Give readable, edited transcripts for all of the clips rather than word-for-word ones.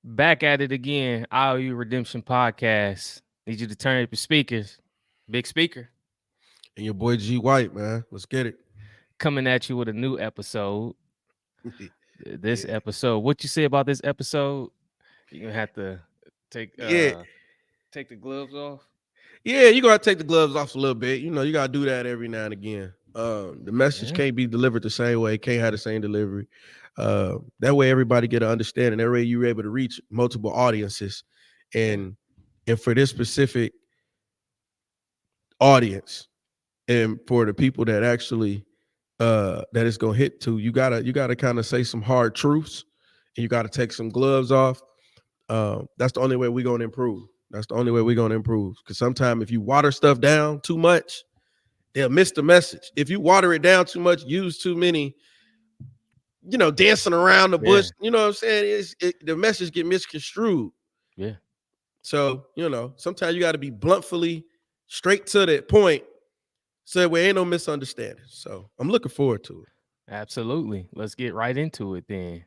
Back at it again. IOU Redemption Podcast. Need you to turn up your speakers. Big speaker. And your boy G White, man. Let's get it. Coming at you with a new episode. This Yeah. episode. What you say about this episode? You're gonna have to take Yeah. take the gloves off. Yeah, you gotta take the gloves off a little bit. You gotta do that every now and again. The message Yeah. can't be delivered the same way, can't have the same delivery. That way everybody get an understanding. That way you're able to reach multiple audiences. Yeah. And for this specific audience, and for the people that actually that it's gonna hit to, you gotta kind of say some hard truths, and you gotta take some gloves off. That's the only way we're gonna improve. That's the only way we're gonna improve. Because sometimes if you water stuff down too much, they'll miss the message. If you water it down too much, use too many, dancing around the Yeah. bush, you know what I'm saying? The message get misconstrued. Yeah. So, sometimes you got to be bluntly straight to that point so there ain't no misunderstanding. So I'm looking forward to it. Absolutely. Let's get right into it then.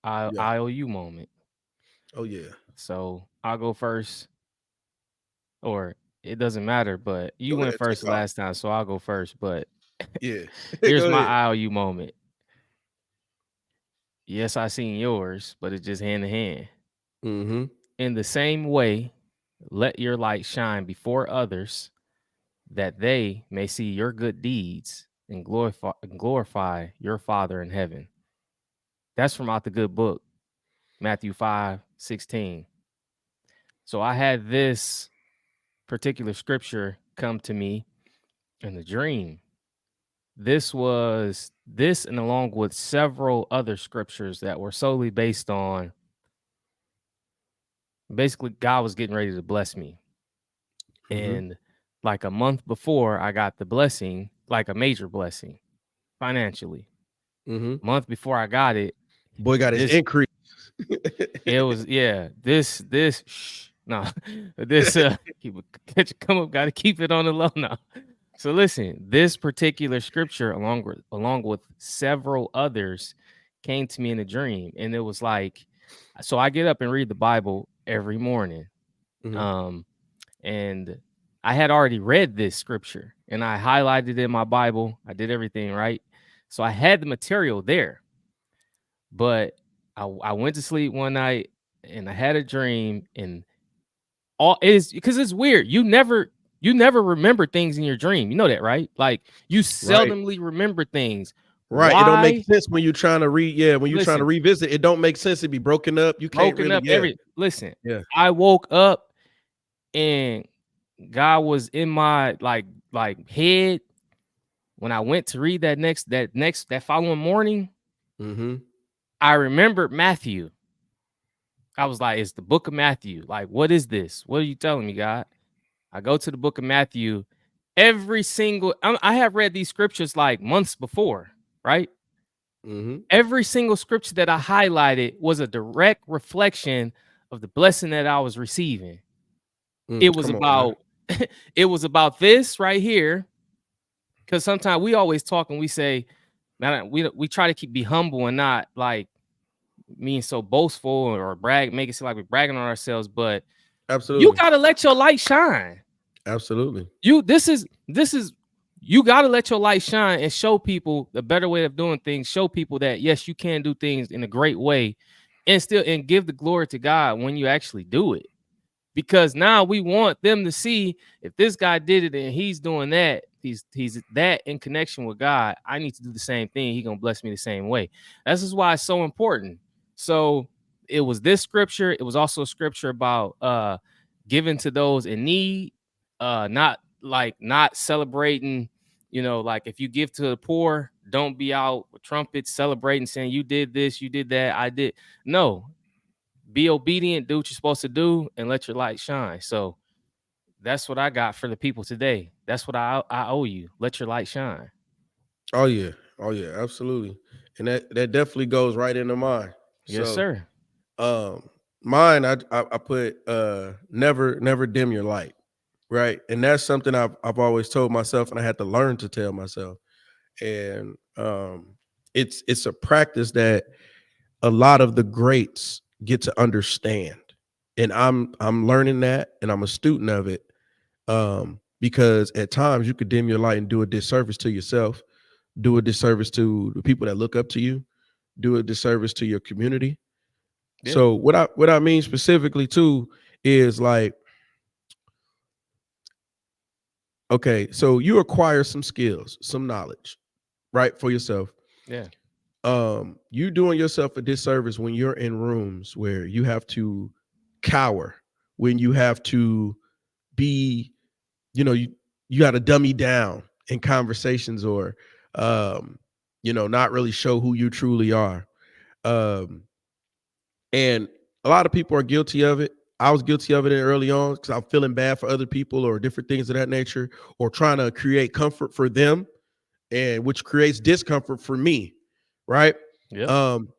Yeah. IOU moment. Oh yeah. So I'll go first, or it doesn't matter, but you Go went ahead, first take off. last time, so I'll go first. But Yeah. here's Go my ahead. IOU moment. Yes, I seen yours, but it's just hand in hand. Mm-hmm. In the same way, let your light shine before others, that they may see your good deeds and glorify your Father in heaven. That's from out the good book, Matthew 5:16. So I had this particular scripture come to me in a dream. This and along with several other scriptures that were solely based on basically God was getting ready to bless me. Mm-hmm. And like a month before I got the blessing, like a major blessing financially. Mm-hmm. Month before I got it, Boy got his this increase. it was yeah, this shh, no, this keep it come up, gotta keep it on the low now. So listen, this particular scripture, along with several others, came to me in a dream, and it was like, so I get up and read the Bible every morning, Mm-hmm. um, and I had already read this scripture, and I highlighted it in my Bible. I did everything right, so I had the material there, but I went to sleep one night, and I had a dream, and all it is because it's weird. You never remember things in your dream. You know that, right? Like you Right. seldomly remember things. Right. It don't make Why? sense when you're trying to read. Yeah, when you're trying to Listen, revisit, it don't make sense. It be broken up. You can't broken really. up Yeah. every listen. Yeah. I woke up and God was in my like head when I went to read that following morning. Mm-hmm. I remembered Matthew. I was like, it's the book of Matthew. Like, what is this? What are you telling me, God? I go to the book of Matthew. Every single, I have read these scriptures like months before, right? Mm-hmm. Every single scripture that I highlighted was a direct reflection of the blessing that I was receiving. It was Come on, man. about, it was about this right here. Because sometimes we always talk and we say, man, we try to be humble and not like being so boastful or make it seem like we're bragging on ourselves. But you Absolutely. gotta let your light shine. Absolutely. This is you got to let your light shine and show people the better way of doing things. Show people that yes, you can do things in a great way, and give the glory to God when you actually do it. Because now we want them to see if this guy did it and he's doing that, he's that in connection with God. I need to do the same thing. He's gonna bless me the same way. This is why it's so important. So it was this scripture. It was also a scripture about giving to those in need, not celebrating. Like if you give to the poor, don't be out with trumpets celebrating, saying you did this, you did that, I did. No, be obedient, do what you're supposed to do, and let your light shine. So that's what I got for the people today. That's what I owe you. Let your light shine. Oh yeah. Oh yeah. Absolutely. And that definitely goes right into mine. Yes, So sir. um mine I put never dim your light. Right. And that's something I've always told myself, and I had to learn to tell myself. And it's a practice that a lot of the greats get to understand. And I'm learning that, and I'm a student of it. Because at times you could dim your light and do a disservice to yourself, do a disservice to the people that look up to you, do a disservice to your community. Yeah. So what I mean specifically too is like, okay, so you acquire some skills, some knowledge, right, for yourself. Yeah. You doing yourself a disservice when you're in rooms where you have to cower, when you have to be, you got to dummy down in conversations, or not really show who you truly are. Um, and a lot of people are guilty of it. I was guilty of it early on because I'm feeling bad for other people or different things of that nature, or trying to create comfort for them, and which creates discomfort for me, right? Yep. Um,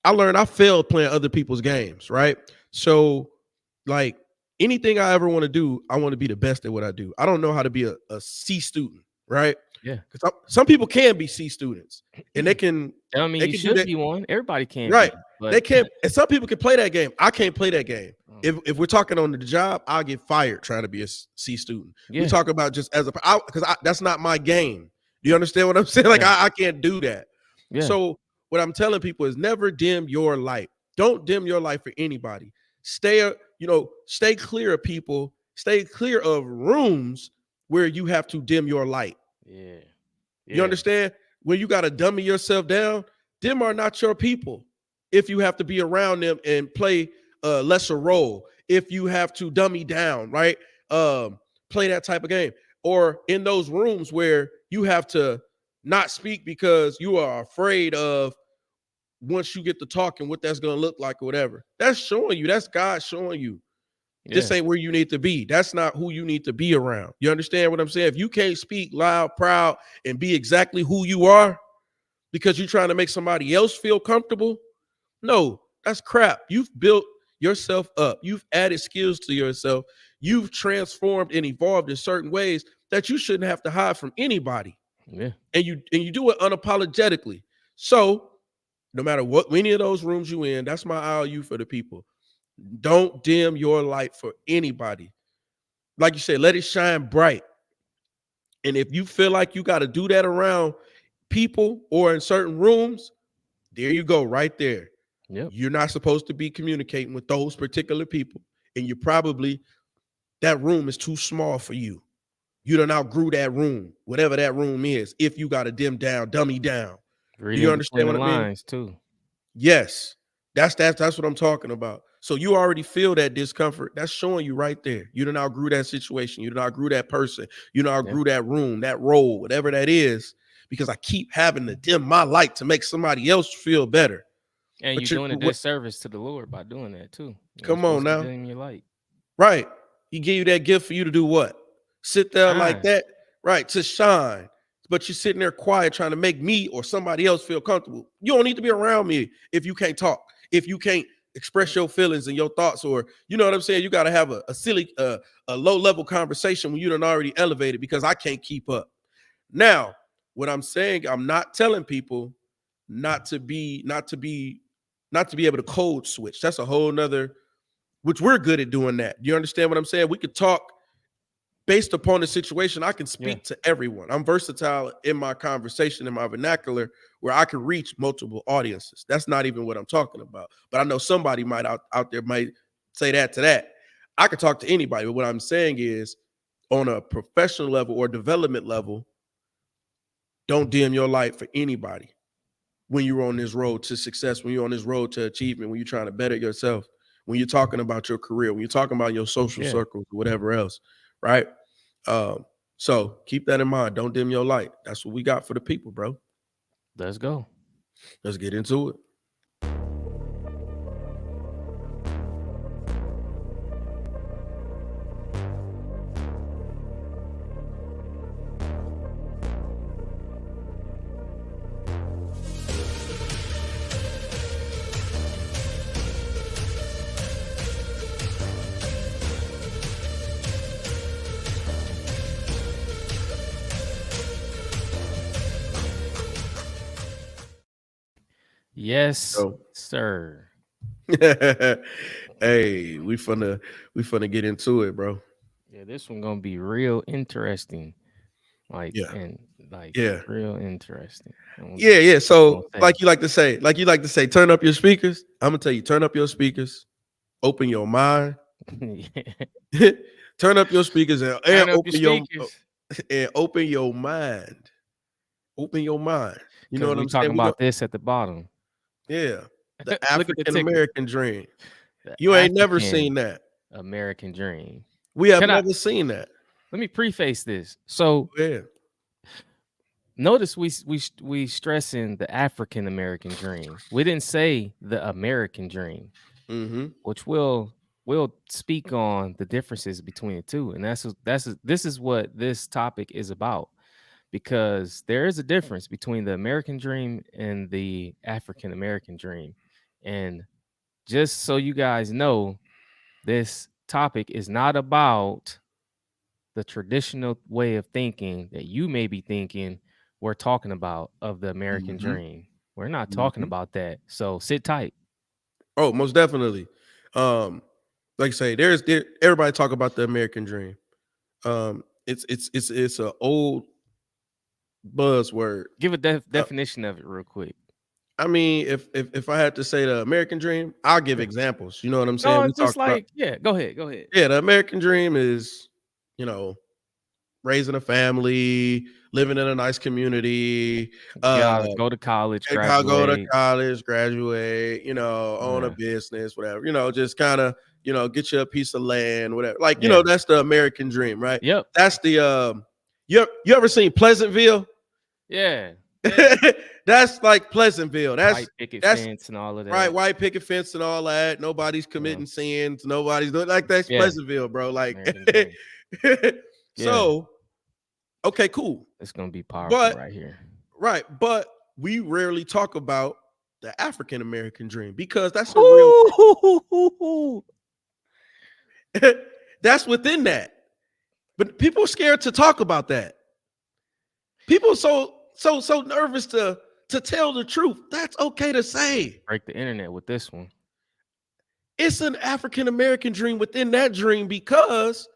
I learned I failed playing other people's games, right? So, like, anything I ever want to do, I want to be the best at what I do. I don't know how to be a C student, right? Yeah. Because some people can be C students, and I mean, they you can do should that, be one. Everybody can right? be, They but can't, and some people can play that game. I can't play that game. mm, If we're talking on the job, I'll get fired trying to be a C student. We yeah. talk about just as a, because that's not my game. Do you understand what I'm saying? Like, Yeah. I can't do that. Yeah. So what I'm telling people is never dim your light. Don't dim your light for anybody. Stay, stay clear of people. Stay clear of rooms where you have to dim your light. Yeah. You Yeah. understand? When you got to dummy yourself down, them are not your people. If you have to be around them and play a lesser role, if you have to dummy down, right? Play that type of game. Or in those rooms where you have to not speak because you are afraid of once you get to talking what that's going to look like or whatever. That's showing you, that's God showing you this Yeah. ain't where you need to be. That's not who you need to be around. You understand what I'm saying? If you can't speak loud, proud, and be exactly who you are because you're trying to make somebody else feel comfortable, no, that's crap. You've built yourself up. You've added skills to yourself. You've transformed and evolved in certain ways that you shouldn't have to hide from anybody. Yeah. And you do it unapologetically. So no matter what any of those rooms you in, that's my IOU for the people. Don't dim your light for anybody. Like you said, let it shine bright. And if you feel like you got to do that around people or in certain rooms, there you go, right there. Yep. You're not supposed to be communicating with those particular people. And you probably, that room is too small for you. You done outgrew that room, whatever that room is, if you got to dim down, dummy down. Do you Reading between understand the what I mean? lines too. Yes. That's what I'm talking about. So you already feel that discomfort. That's showing you right there. You done outgrew that situation. You done outgrew that person. You done Yeah. outgrew that room, that role, whatever that is, because I keep having to dim my light to make somebody else feel better. And you're But doing a disservice to the Lord by doing that too. You ain't come on supposed to now. dim your light. Right. He gave you that gift for you to do what? Sit there like Shine. that, right, to shine. But you're sitting there quiet trying to make me or somebody else feel comfortable. You don't need to be around me if you can't talk, if you can't express your feelings and your thoughts, or you know what I'm saying? You got to have a silly, a low level conversation when you done already elevated because I can't keep up. Now, what I'm saying, I'm not telling people not to be able to code switch. That's a whole nother, which we're good at doing that. You understand what I'm saying? We could talk based upon the situation. I can Yeah. speak to everyone. I'm versatile in my conversation, in my vernacular, where I can reach multiple audiences. That's not even what I'm talking about. But I know somebody might out there might say that to that. I could talk to anybody. But what I'm saying is, on a professional level or development level, don't dim your light for anybody when you're on this road to success, when you're on this road to achievement, when you're trying to better yourself, when you're talking about your career, when you're talking about your social Yeah. circles, whatever else, right? So keep that in mind. Don't dim your light. That's what we got for the people, bro. Let's go. Let's get into it. Yes, So sir. Hey, we finna get into it, bro. Yeah, this one gonna be real interesting. Like Yeah, and like yeah, real interesting. yeah, yeah. What you gonna So, say? like you like to say, turn up your speakers. I'm gonna tell you, turn up your speakers, open your mind, Yeah. turn up your speakers, and Turn up your speakers. open your mind, open your mind. You know Cause what we I'm saying? talking We go, about this at the bottom. yeah, the Look at the African ticker. American dream. The You ain't never African seen that. American dream. We have Can I never seen that. let me preface this? So Yeah. notice we stressing the African American dream. We didn't say the American dream, Mm-hmm. which will speak on the differences between the two. And this is what this topic is about, because there is a difference between the American dream and the African American dream. And just so you guys know, this topic is not about the traditional way of thinking that you may be thinking we're talking about of the American Mm-hmm. dream. We're not talking Mm-hmm. about that. So sit tight. Oh, most definitely. Um, like I say, everybody talk about the American dream. It's a old buzzword. Give a Uh, definition of it real quick. I mean, if I had to say the American dream, I'll give Yeah. examples. You know what I'm saying? No, We it's just talked about, like, yeah, go ahead. Go ahead. yeah, the American dream is, you know, raising a family, living in a nice community, Go to college, go to graduate. college, graduate, own a Yeah. business, whatever, just kind of, get you a piece of land, whatever. Like, Yeah. that's the American dream, right? Yep. That's the you ever seen Pleasantville? Yeah. Yeah. That's like Pleasantville. White picket That's fence and all of right, that. white picket fence and all that. Nobody's Yeah. committing sins, nobody's doing like that's Yeah. Pleasantville, bro. Like American dream. Yeah. so, okay, cool. It's gonna be powerful But right here. right, but we rarely talk about the African American dream because that's a real Ooh. that's within that. But people are scared to talk about that. People are so nervous to tell the truth. That's okay to say. Break the internet with this one. It's an African American dream within that dream because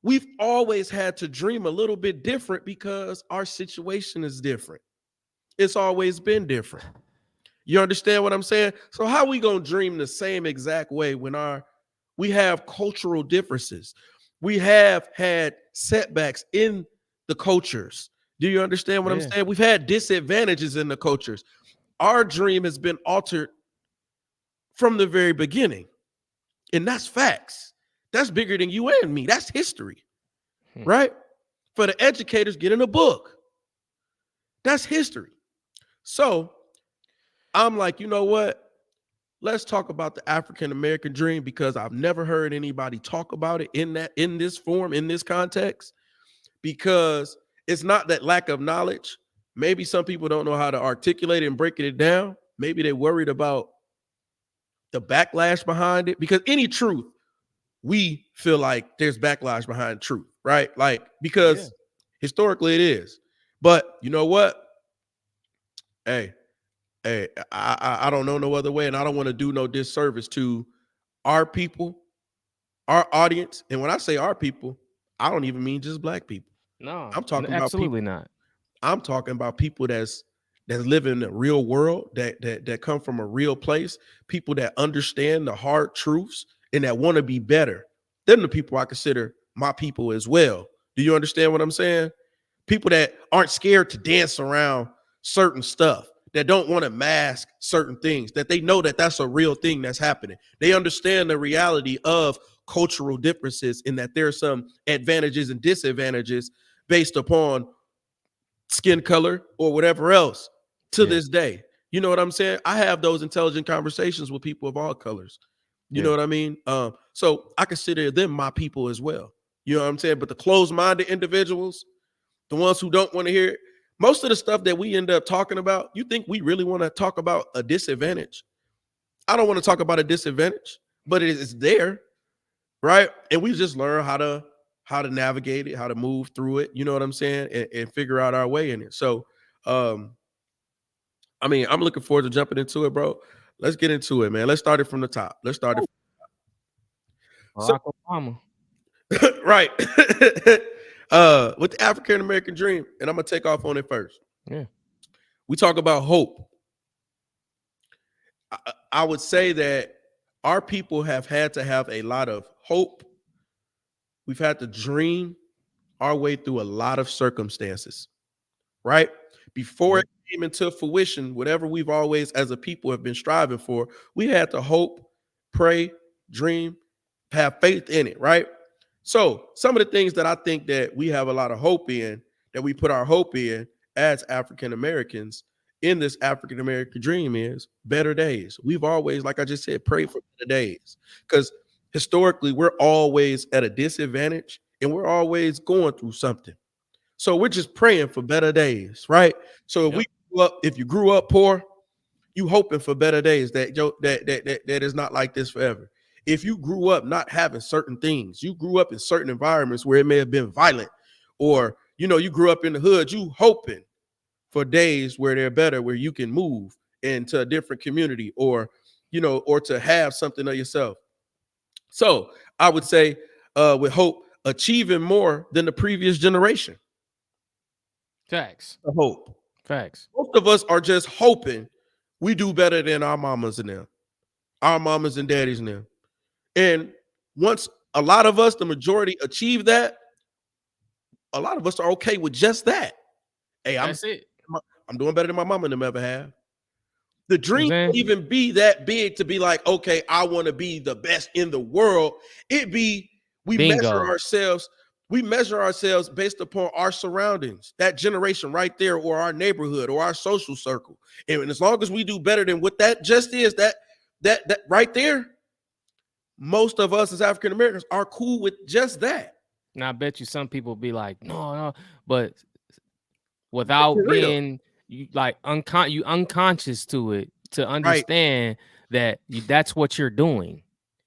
we've always had to dream a little bit different because our situation is different. It's always been different. You understand what I'm saying? So how we gonna dream the same exact way when we have cultural differences? We have had setbacks in the cultures. Do you understand what I'm Yeah. saying? We've had disadvantages in the cultures. Our dream has been altered from the very beginning. And that's facts. That's bigger than you and me. That's history, Hmm. right? For the educators, get in a book. That's history. So I'm like, you know what? Let's talk about the African American dream because I've never heard anybody talk about it in this form, in this context, because it's not that lack of knowledge. Maybe some people don't know how to articulate it and break it down. Maybe they're worried about the backlash behind it because any truth, we feel like there's backlash behind truth, right? Like, Yeah. because historically it is. But you know what? Hey, I don't know no other way, and I don't want to do no disservice to our people, our audience. And when I say our people, I don't even mean just black people. No, I'm talking about people. absolutely not. I'm talking about people that's living in the real world, that come from a real place, people that understand the hard truths and that want to be better. Them the people I consider my people as well. Do you understand what I'm saying? People that aren't scared to dance around certain stuff, that don't want to mask certain things, that they know that that's a real thing that's happening. They understand the reality of cultural differences and that there are some advantages and disadvantages based upon skin color or whatever else to Yeah. this day. You know what I'm saying? I have those intelligent conversations with people of all colors. You know Yeah. what I mean? So I consider them my people as well. You know what I'm saying? But the closed-minded individuals, the ones who don't want to hear it, most of the stuff that we end up talking about, you think we really want to talk about a disadvantage? I don't want to talk about a disadvantage, but it's there, right? And we just learn how to navigate it, how to move through it. You know what I'm saying? And figure out our way in it. So, um, I mean, I'm looking forward to jumping into it, bro. Let's get into it, man. Let's start it from the top. Let's start it. So Barack Obama. right. With the African American dream, and I'm gonna take off on it first. Yeah. We talk about hope. I would say that our people have had to have a lot of hope. We've had to dream our way through a lot of circumstances, right? Before Yep. it came into fruition, whatever we've always, as a people, have been striving for, we had to hope, pray, dream, have faith in it, right? So, some of the things that I think that we have a lot of hope in, that we put our hope in as African Americans in this African American dream is better days. We've always, like I just said, prayed for better days because historically we're always at a disadvantage and we're always going through something. So we're just praying for better days, right? So Yep. if you grew up poor, you hoping for better days that is not like this forever. If you grew up not having certain things, you grew up in certain environments where it may have been violent, or you grew up in the hood, you hoping for days where they're better, where you can move into a different community, or to have something of yourself. So I would say, with hope, achieving more than the previous generation. Facts. The hope. Facts. Most of us are just hoping we do better than our mamas and them, our mamas and daddies and them. And once a lot of us, the majority, achieve that, a lot of us are okay with just that. Hey, That's it. I'm doing better than my mama and them ever have. The You know dream what I'm won't saying? even be that big to be like, okay, I want to be the best in the world. It be we measure Bingo. ourselves, we measure ourselves based upon our surroundings, that generation right there, or our neighborhood, or our social circle. And as long as we do better than what that just is, that right there, most of us as African Americans are cool with just that. Now I bet you some people be like, no, no, but without For real. being you like you unconscious to it to Right. understand that that's what you're doing.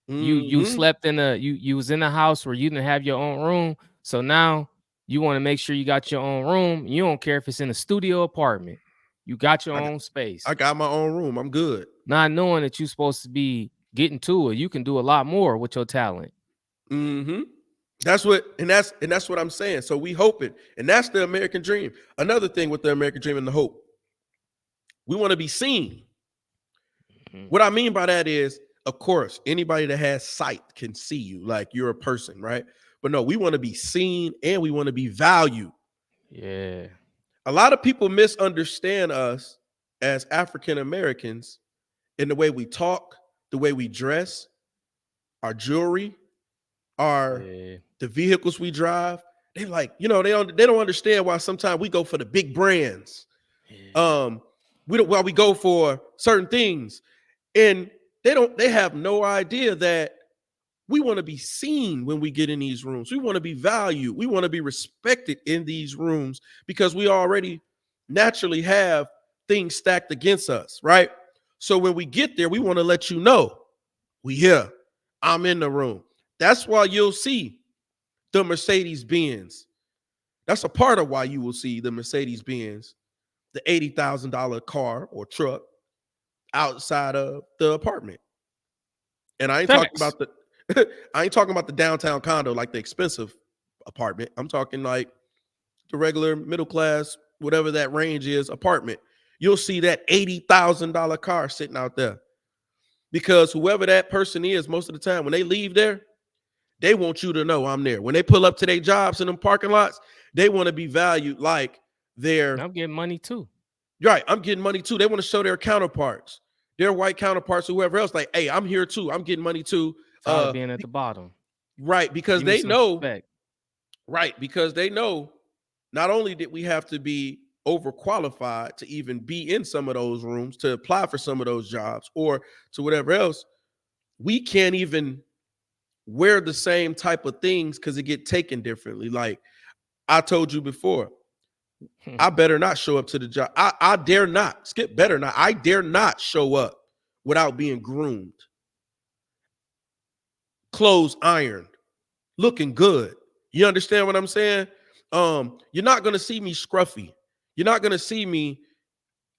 You Hmm. slept in you was in a house where you didn't have your own room. So now you want to make sure you got your own room. You don't care if it's in a studio apartment. You got your I got, own I space. got my own room. I'm good. Not knowing that you're supposed to be getting to it. You can do a lot more with your talent. Hmm. That's what I'm saying. So we hope it, and that's the American dream. Another thing with the American dream and the hope, we want to be seen. Mhm. What I mean by that is, of course, anybody that has sight can see you, like you're a person, right? But no, we want to be seen and we want to be valued. Yeah. A lot of people misunderstand us as African Americans in the way we talk, the way we dress, our jewelry, our Yeah. the vehicles we drive. They like, they don't understand why sometimes we go for the big brands. Yeah. Um, we don't why we go for certain things. And they have no idea that we want to be seen when we get in these rooms. We want to be valued. We want to be respected in these rooms because we already naturally have things stacked against us, right? So when we get there, we want to let you know we here. I'm in the room. That's why you'll see the Mercedes Benz. That's a part of why you will see the Mercedes Benz, the $80,000 car or truck outside of the apartment. And I ain't talking Facts. about the I ain't talking about the downtown condo, like the expensive apartment. I'm talking like the regular middle class, whatever that range is, apartment. You'll see that $80,000 car sitting out there because whoever that person is, most of the time when they leave there, they want you to know I'm there. When they pull up to their jobs in them parking lots, they want to be valued like they're I'm getting money too. right. I'm getting money too. They want to show their counterparts, their white counterparts, whoever else, like, hey, I'm here too. I'm getting money too. Tired of being at the bottom. Right, because Give me they some know, respect. right, because they know not only did we have to be overqualified to even be in some of those rooms, to apply for some of those jobs or to whatever else, we can't even wear the same type of things because it get taken differently. Like I told you before, I better not show up to the job. I dare not. Skip better not. I dare not show up without being groomed, clothes ironed, looking good. You understand what I'm saying? You're not gonna see me scruffy. You're not gonna see me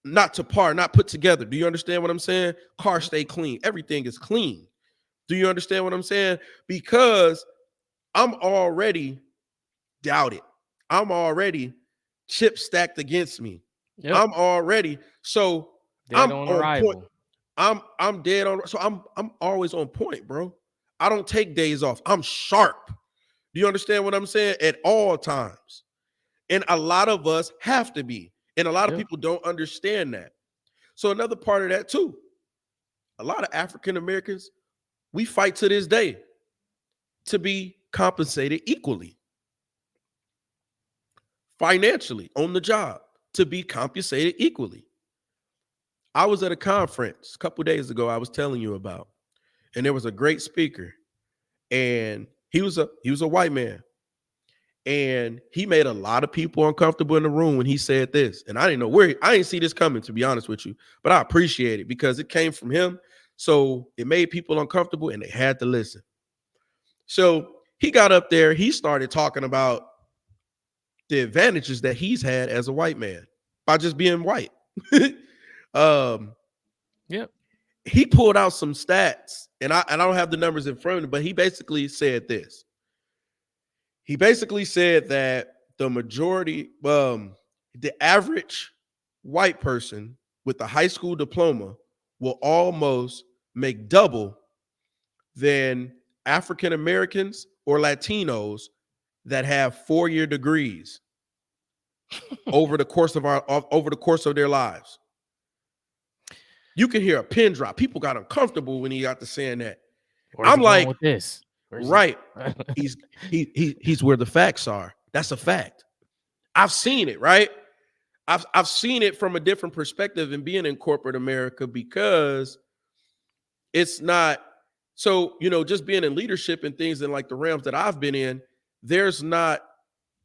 not to par, not put together. Do you understand what I'm saying? Car stay clean. Everything is clean. Do you understand what I'm saying? Because I'm already doubted. I'm already chip stacked against me. Yep. I'm already so Dead I'm on on point. arrival. I'm dead on. So I'm always on point, bro. I don't take days off. I'm sharp. Do you understand what I'm saying? At all times. And a lot of us have to be. And a lot of Yep. people don't understand that. So another part of that too, a lot of African Americans, we fight to this day to be compensated equally, financially, on the job, to be compensated equally. I was at a conference a couple days ago I was telling you about, and there was a great speaker, and he was a white man, and he made a lot of people uncomfortable in the room when he said this. And I didn't know where I didn't see this coming, to be honest with you, but I appreciate it because it came from him. So it made people uncomfortable and they had to listen. So he got up there, he started talking about the advantages that he's had as a white man by just being white. um, Yep. he pulled out some stats, and I don't have the numbers in front of me, but he basically said this. He basically said that the average white person with a high school diploma will almost make double than African Americans or Latinos that have 4-year degrees over the course of their lives. You can hear a pin drop. People got uncomfortable when he got to saying that. Where's I'm he going like, with this? Where's he? right. He's where the facts are. That's a fact. I've seen it, right? I've seen it from a different perspective in being in corporate America because it's not so, just being in leadership and things in like the realms that I've been in, there's not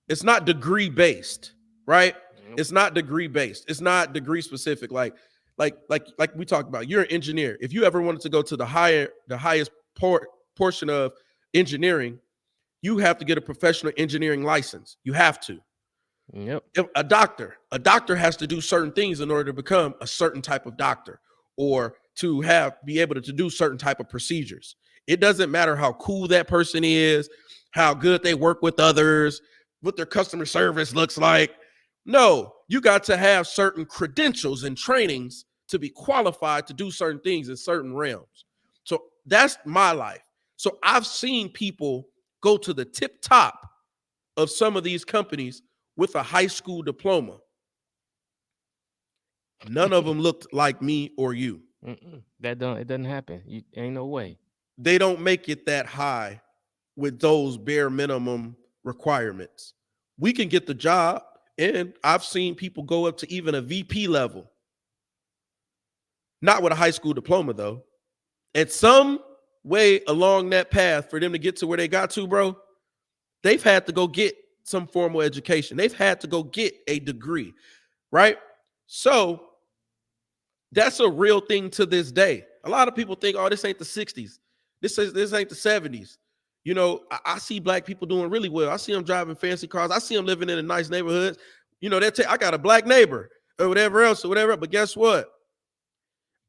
it's not degree based, right? Nope. It's not degree based. It's not degree specific. Like we talked about, you're an engineer. If you ever wanted to go to the highest portion of engineering, you have to get a professional engineering license. You have to. Yep. If a doctor has to do certain things in order to become a certain type of doctor or to be able to do certain type of procedures. It doesn't matter how cool that person is, how good they work with others, what their customer service looks like. No, you got to have certain credentials and trainings to be qualified to do certain things in certain realms. So that's my life. So I've seen people go to the tip top of some of these companies with a high school diploma. None of them looked like me or you. It doesn't happen. You ain't no way. They don't make it that high with those bare minimum requirements. We can get the job, and I've seen people go up to even a VP level, not with a high school diploma though. At some way along that path for them to get to where they got to, bro, they've had to go get some formal education. They've had to go get a degree, right? So that's a real thing to this day. A lot of people think, oh, this ain't the 60s. This ain't the 70s. I see black people doing really well. I see them driving fancy cars. I see them living in a nice neighborhoods. I got a black neighbor or whatever else or whatever. But guess what?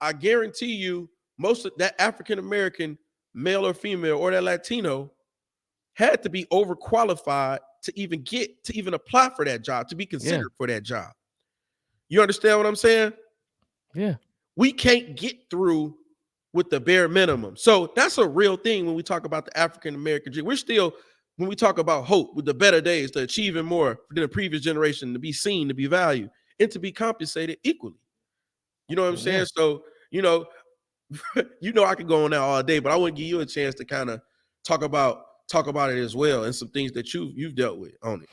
I guarantee you, most of that African American male or female or that Latino had to be overqualified to even apply for that job, to be Yeah. considered for that job. You understand what I'm saying? Yeah. We can't get through with the bare minimum. So that's a real thing when we talk about the African American dream. We're still, when we talk about hope with the better days, to achieving more than the previous generation, to be seen, to be valued, and to be compensated equally. You know what I'm Yeah. saying? So, you know, I could go on now all day, but I want to give you a chance to kind of talk about it as well, and some things that you've dealt with on it.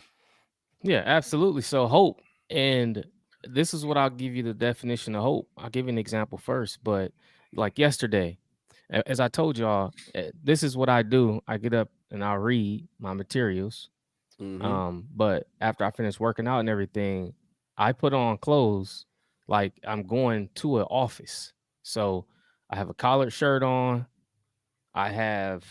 Yeah, absolutely. So hope, and this is what I'll give you the definition of hope. I'll give you an example first, but like yesterday, as I told y'all, this is what I do. I get up and I read my materials. Mm-hmm. But after I finish working out and everything, I put on clothes like I'm going to an office. So I have a collared shirt on, I have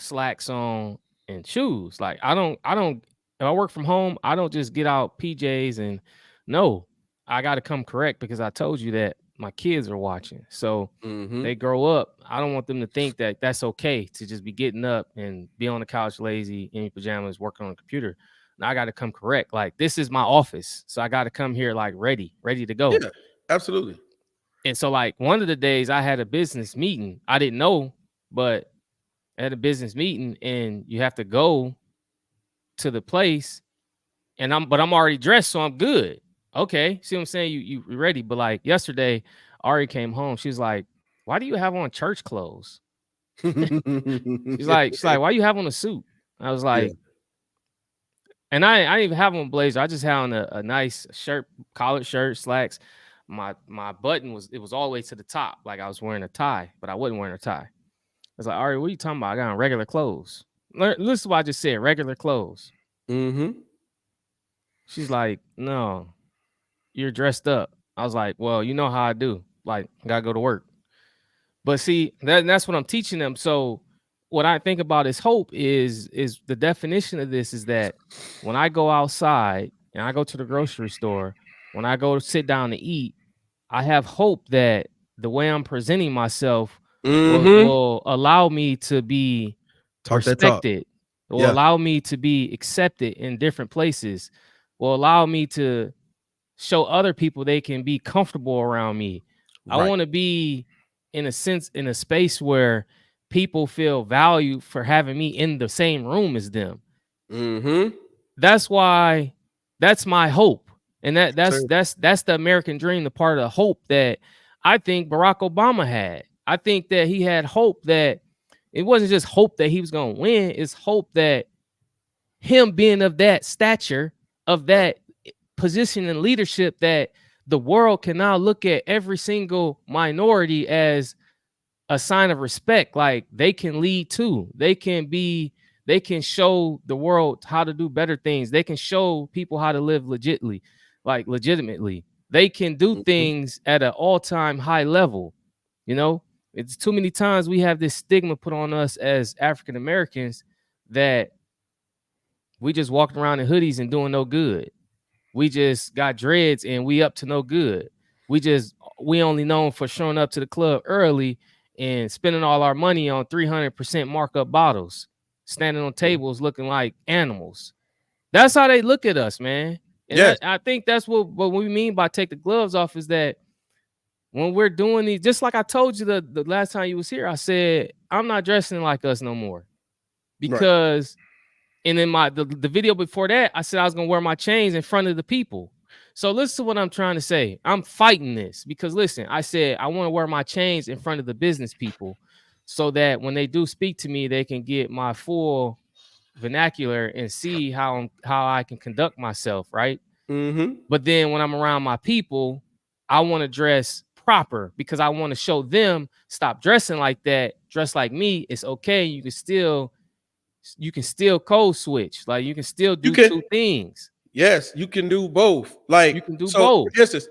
slacks on and shoes. Like I don't if I work from home, I don't just get out PJs and no. I got to come correct because I told you that my kids are watching. So Mm-hmm. they grow up. I don't want them to think that that's okay to just be getting up and be on the couch lazy in your pajamas working on the computer. Now I got to come correct. Like this is my office. So I got to come here like ready to go. Yeah, absolutely. And so like one of the days I had a business meeting. I didn't know, but I had a business meeting and you have to go to the place and I'm already dressed, so I'm good. Okay. See what I'm saying? You ready. But like yesterday, Ari came home. She's like, why do you have on church clothes? She's like, why you have on a suit? I was Yeah. like, and I didn't even have on a blazer. I just had on a nice shirt, collared shirt, slacks. My button was all the way to the top. Like I was wearing a tie, but I wasn't wearing a tie. I was like, Ari, what are you talking about? I got on regular clothes. Listen to what I just said, regular clothes. Mm-hmm. She's like, no, you're dressed up. I was like, well, you know how I do. Like, gotta go to work. But see, that's what I'm teaching them. So what I think about is hope is the definition of this is that when I go outside and I go to the grocery store, when I go to sit down to eat, I have hope that the way I'm presenting myself Mm-hmm. will allow me to be Talk that talk. respected, will Yeah. allow me to be accepted in different places, will allow me to show other people they can be comfortable around me. I Right. want to be in a sense in a space where people feel valued for having me in the same room as them. Mm-hmm. That's why that's my hope. And that Sir. that's the American dream, the part of the hope that I think Barack Obama had. I think that he had hope that it wasn't just hope that he was going to win, it's hope that him being of that stature, of that position in leadership, that the world can now look at every single minority as a sign of respect. Like they can lead too. They can show the world how to do better things. They can show people how to live legitimately. They can do Mm-hmm. things at an all-time high level. You know, it's too many times we have this stigma put on us as African Americans that we just walking around in hoodies and doing no good. We just got dreads and we up to no good. We only known for showing up to the club early and spending all our money on 300% markup bottles, standing on tables looking like animals. That's how they look at us, man. And Yes. I think that's what we mean by take the gloves off is that when we're doing these, just like I told you the last time you was here, I said, I'm not dressing like us no more Right. because and in the video before that, I said I was gonna wear my chains in front of the people. So listen to what I'm trying to say. I'm fighting this because listen, I said I want to wear my chains in front of the business people so that when they do speak to me, they can get my full vernacular and see how I can conduct myself, right? Mm-hmm. But then when I'm around my people, I want to dress proper because I want to show them stop dressing like that, dress like me. It's okay. You can still code switch. Like you can still You do can, two things. yes, you can do both. Like, You can do so both. for instance,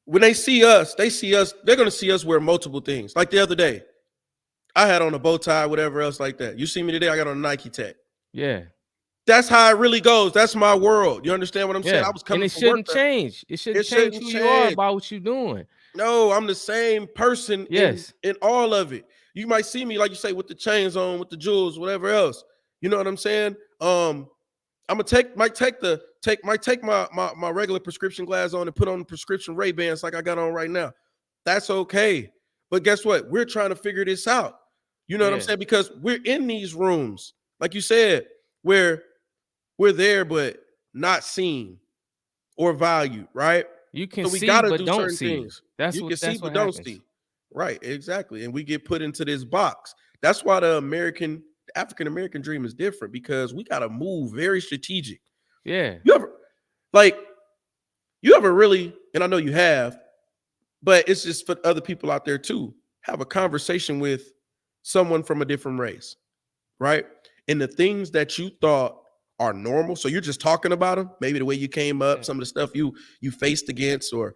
when they see us, they're gonna see us wear multiple things. Like the other day, I had on a bow tie, whatever else like that. You see me today, I got on a Nike tech. Yeah. That's how it really goes. That's my world. You understand what I'm saying? Yeah. I was And coming it from work. shouldn't change. It shouldn't It change shouldn't who you are change. by what you're doing. No, I'm the same person Yes. in all of it. You might see me, like you say, with the chains on, with the jewels, whatever else. You know what I'm saying? I'm gonna take my regular prescription glasses on and put on the prescription Ray Bans like I got on right now. That's okay. But guess what? We're trying to figure this out. You know what I'm Yeah. saying? Because we're in these rooms, like you said, where we're there but not seen or valued, right? You can So we see gotta but do don't certain see. things. You can see That's what but don't happens. see. Right, exactly. And we get put into this box. That's why the African American dream is different because we gotta move very strategic. Yeah. You ever like you ever really, and I know you have, but it's just for other people out there too, have a conversation with someone from a different race, right? And the things that you thought are normal, so you're just talking about them, maybe the way you came up, Yeah. some of the stuff you faced against, or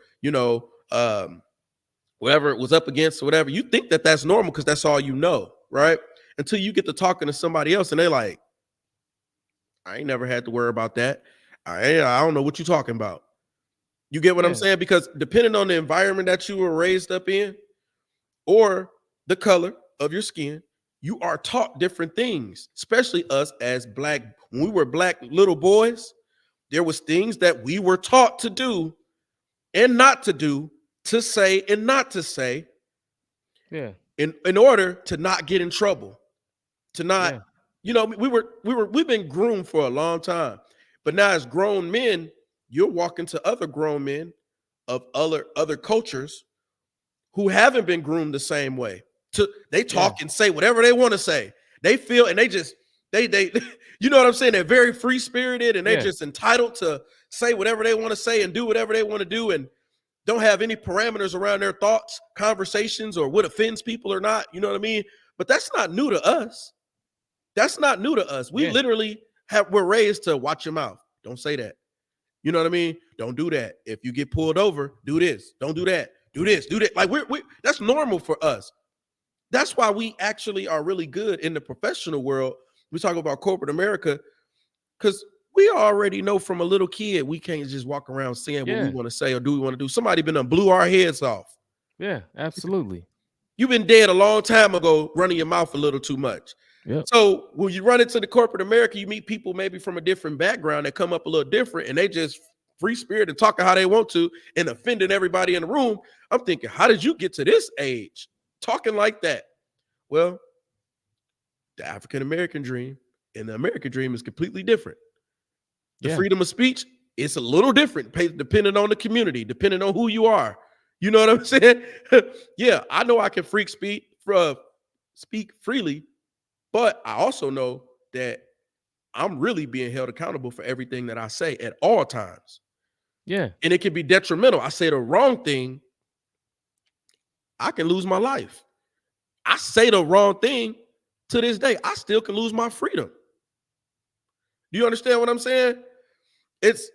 whatever it was up against, or whatever. You think that that's normal because that's all you know, right? Until you get to talking to somebody else, and they're like, "I ain't never had to worry about that. I don't know what you're talking about." You get what I'm Yeah. saying? Because depending on the environment that you were raised up in or the color of your skin, you are taught different things, especially us as black. When we were black little boys, there was things that we were taught to do and not to do, to say and not to say, Yeah. in order to not get in trouble, to not, Yeah. we've been groomed for a long time. But now as grown men, you're walking to other grown men of other cultures who haven't been groomed the same way. They Yeah. talk and say whatever they want to say. They feel and they just they you know what I'm saying? They're very free spirited and they're Yeah. just entitled to say whatever they want to say and do whatever they want to do and don't have any parameters around their thoughts, conversations, or what offends people or not. You know what I mean? But that's not new to us. That's not new to us. We Yeah. literally we're raised to watch your mouth. Don't say that. You know what I mean? Don't do that. If you get pulled over, do this. Don't do that. Do this. Do that. Like we that's normal for us. That's why we actually are really good in the professional world. We talk about corporate America because we already know from a little kid we can't just walk around saying what we Yeah. want to say or do we want to do. Somebody been blew our heads off. Yeah. Absolutely. You've been dead a long time ago, running your mouth a little too much. Yep. So when you run into the corporate America, you meet people maybe from a different background that come up a little different, and they just free spirit and talking how they want to and offending everybody in the room. I'm thinking, how did you get to this age talking like that? Well, the African American dream and the American dream is completely different. The Yeah. freedom of speech, it's a little different, depending on the community, depending on who you are. You know what I'm saying? Yeah, I know I can speak freely, but I also know that I'm really being held accountable for everything that I say at all times. Yeah. And it can be detrimental. I say the wrong thing, I can lose my life. I say the wrong thing to this day, I still can lose my freedom. Do you understand what I'm saying? It's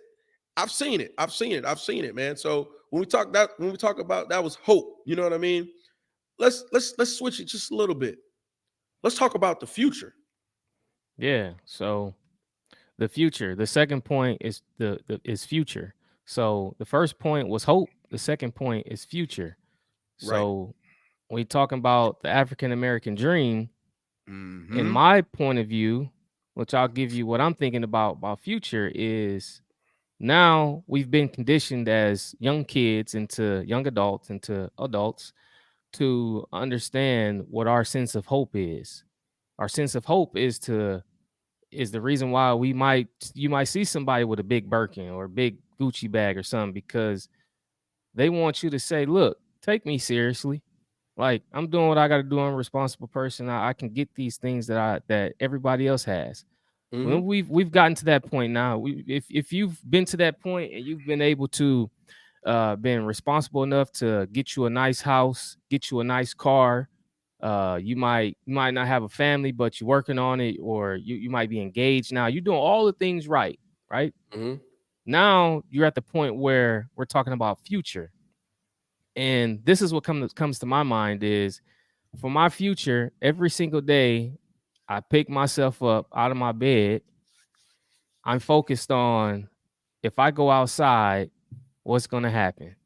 I've seen it. I've seen it. I've seen it, man. So when we talk about that was hope, you know what I mean? Let's switch it just a little bit. Let's talk about the future. Yeah. So the future. The second point is the is future. So the first point was hope. The second point is future. Right. So when you're talking about the African American dream, in Mm-hmm. my point of view, which I'll give you what I'm thinking about future is now we've been conditioned as young kids into young adults into adults to understand what our sense of hope is. Our sense of hope is the reason why you might see somebody with a big Birkin or a big Gucci bag or something because they want you to say, "Look, take me seriously. Like I'm doing what I got to do. I'm a responsible person. I can get these things that everybody else has." Mm-hmm. When we've gotten to that point now, if you've been to that point and you've been able to been responsible enough to get you a nice house, get you a nice car, you might not have a family, but you're working on it, or you might be engaged now. You're doing all the things right, right? Mm-hmm. Now you're at the point where we're talking about future. And this is what comes to my mind is for my future, every single day I pick myself up out of my bed. I'm focused on if I go outside, what's going to happen?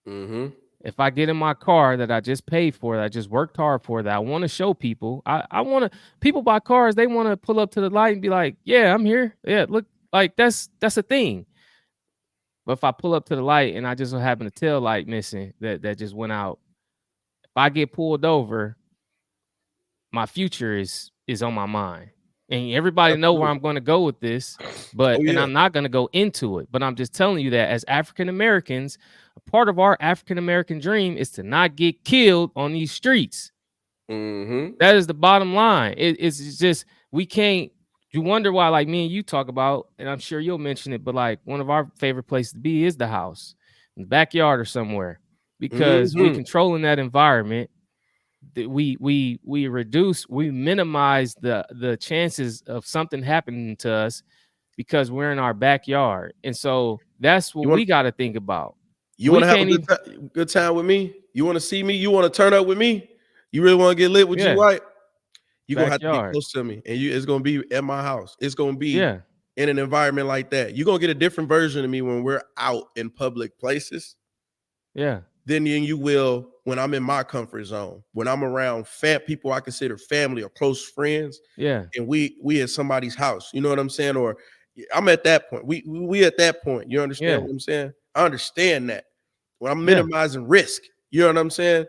Mm-hmm. If I get in my car that I just paid for, that I just worked hard for, that I want to show people, I want to, people buy cars, they want to pull up to the light and be like, yeah, I'm here. Yeah, look, like that's a thing. But if I pull up to the light and I just so happen to tail light missing that just went out, if I get pulled over, my future is on my mind. And everybody know where Absolutely. I'm going to go with this, Oh and yeah. I'm not going to go into it. But I'm just telling you that as African Americans, a part of our African American dream is to not get killed on these streets. Mm-hmm. That is the bottom line. It's just we can't. You wonder why, like me and you talk about, and I'm sure you'll mention it, but like one of our favorite places to be is the house, in the backyard or somewhere, because we Mm-hmm. controlling that environment. We minimize the chances of something happening to us because we're in our backyard. And so that's what You want we got to think about. you want We to have a can't even good time with me? You want to see me? You want to turn up with me? You really want to get lit with G yeah, White? You're gonna have to get backyard. close to me, and it's gonna be at my house. It's gonna be Yeah. in an environment like that. You're gonna get a different version of me when we're out in public places Yeah. than you will when I'm in my comfort zone. When I'm around people I consider family or close friends, Yeah. and we at somebody's house. You know what I'm saying? Or I'm at that point. We at that point. You understand Yeah. what I'm saying? I understand that. When I'm Yeah. minimizing risk, you know what I'm saying?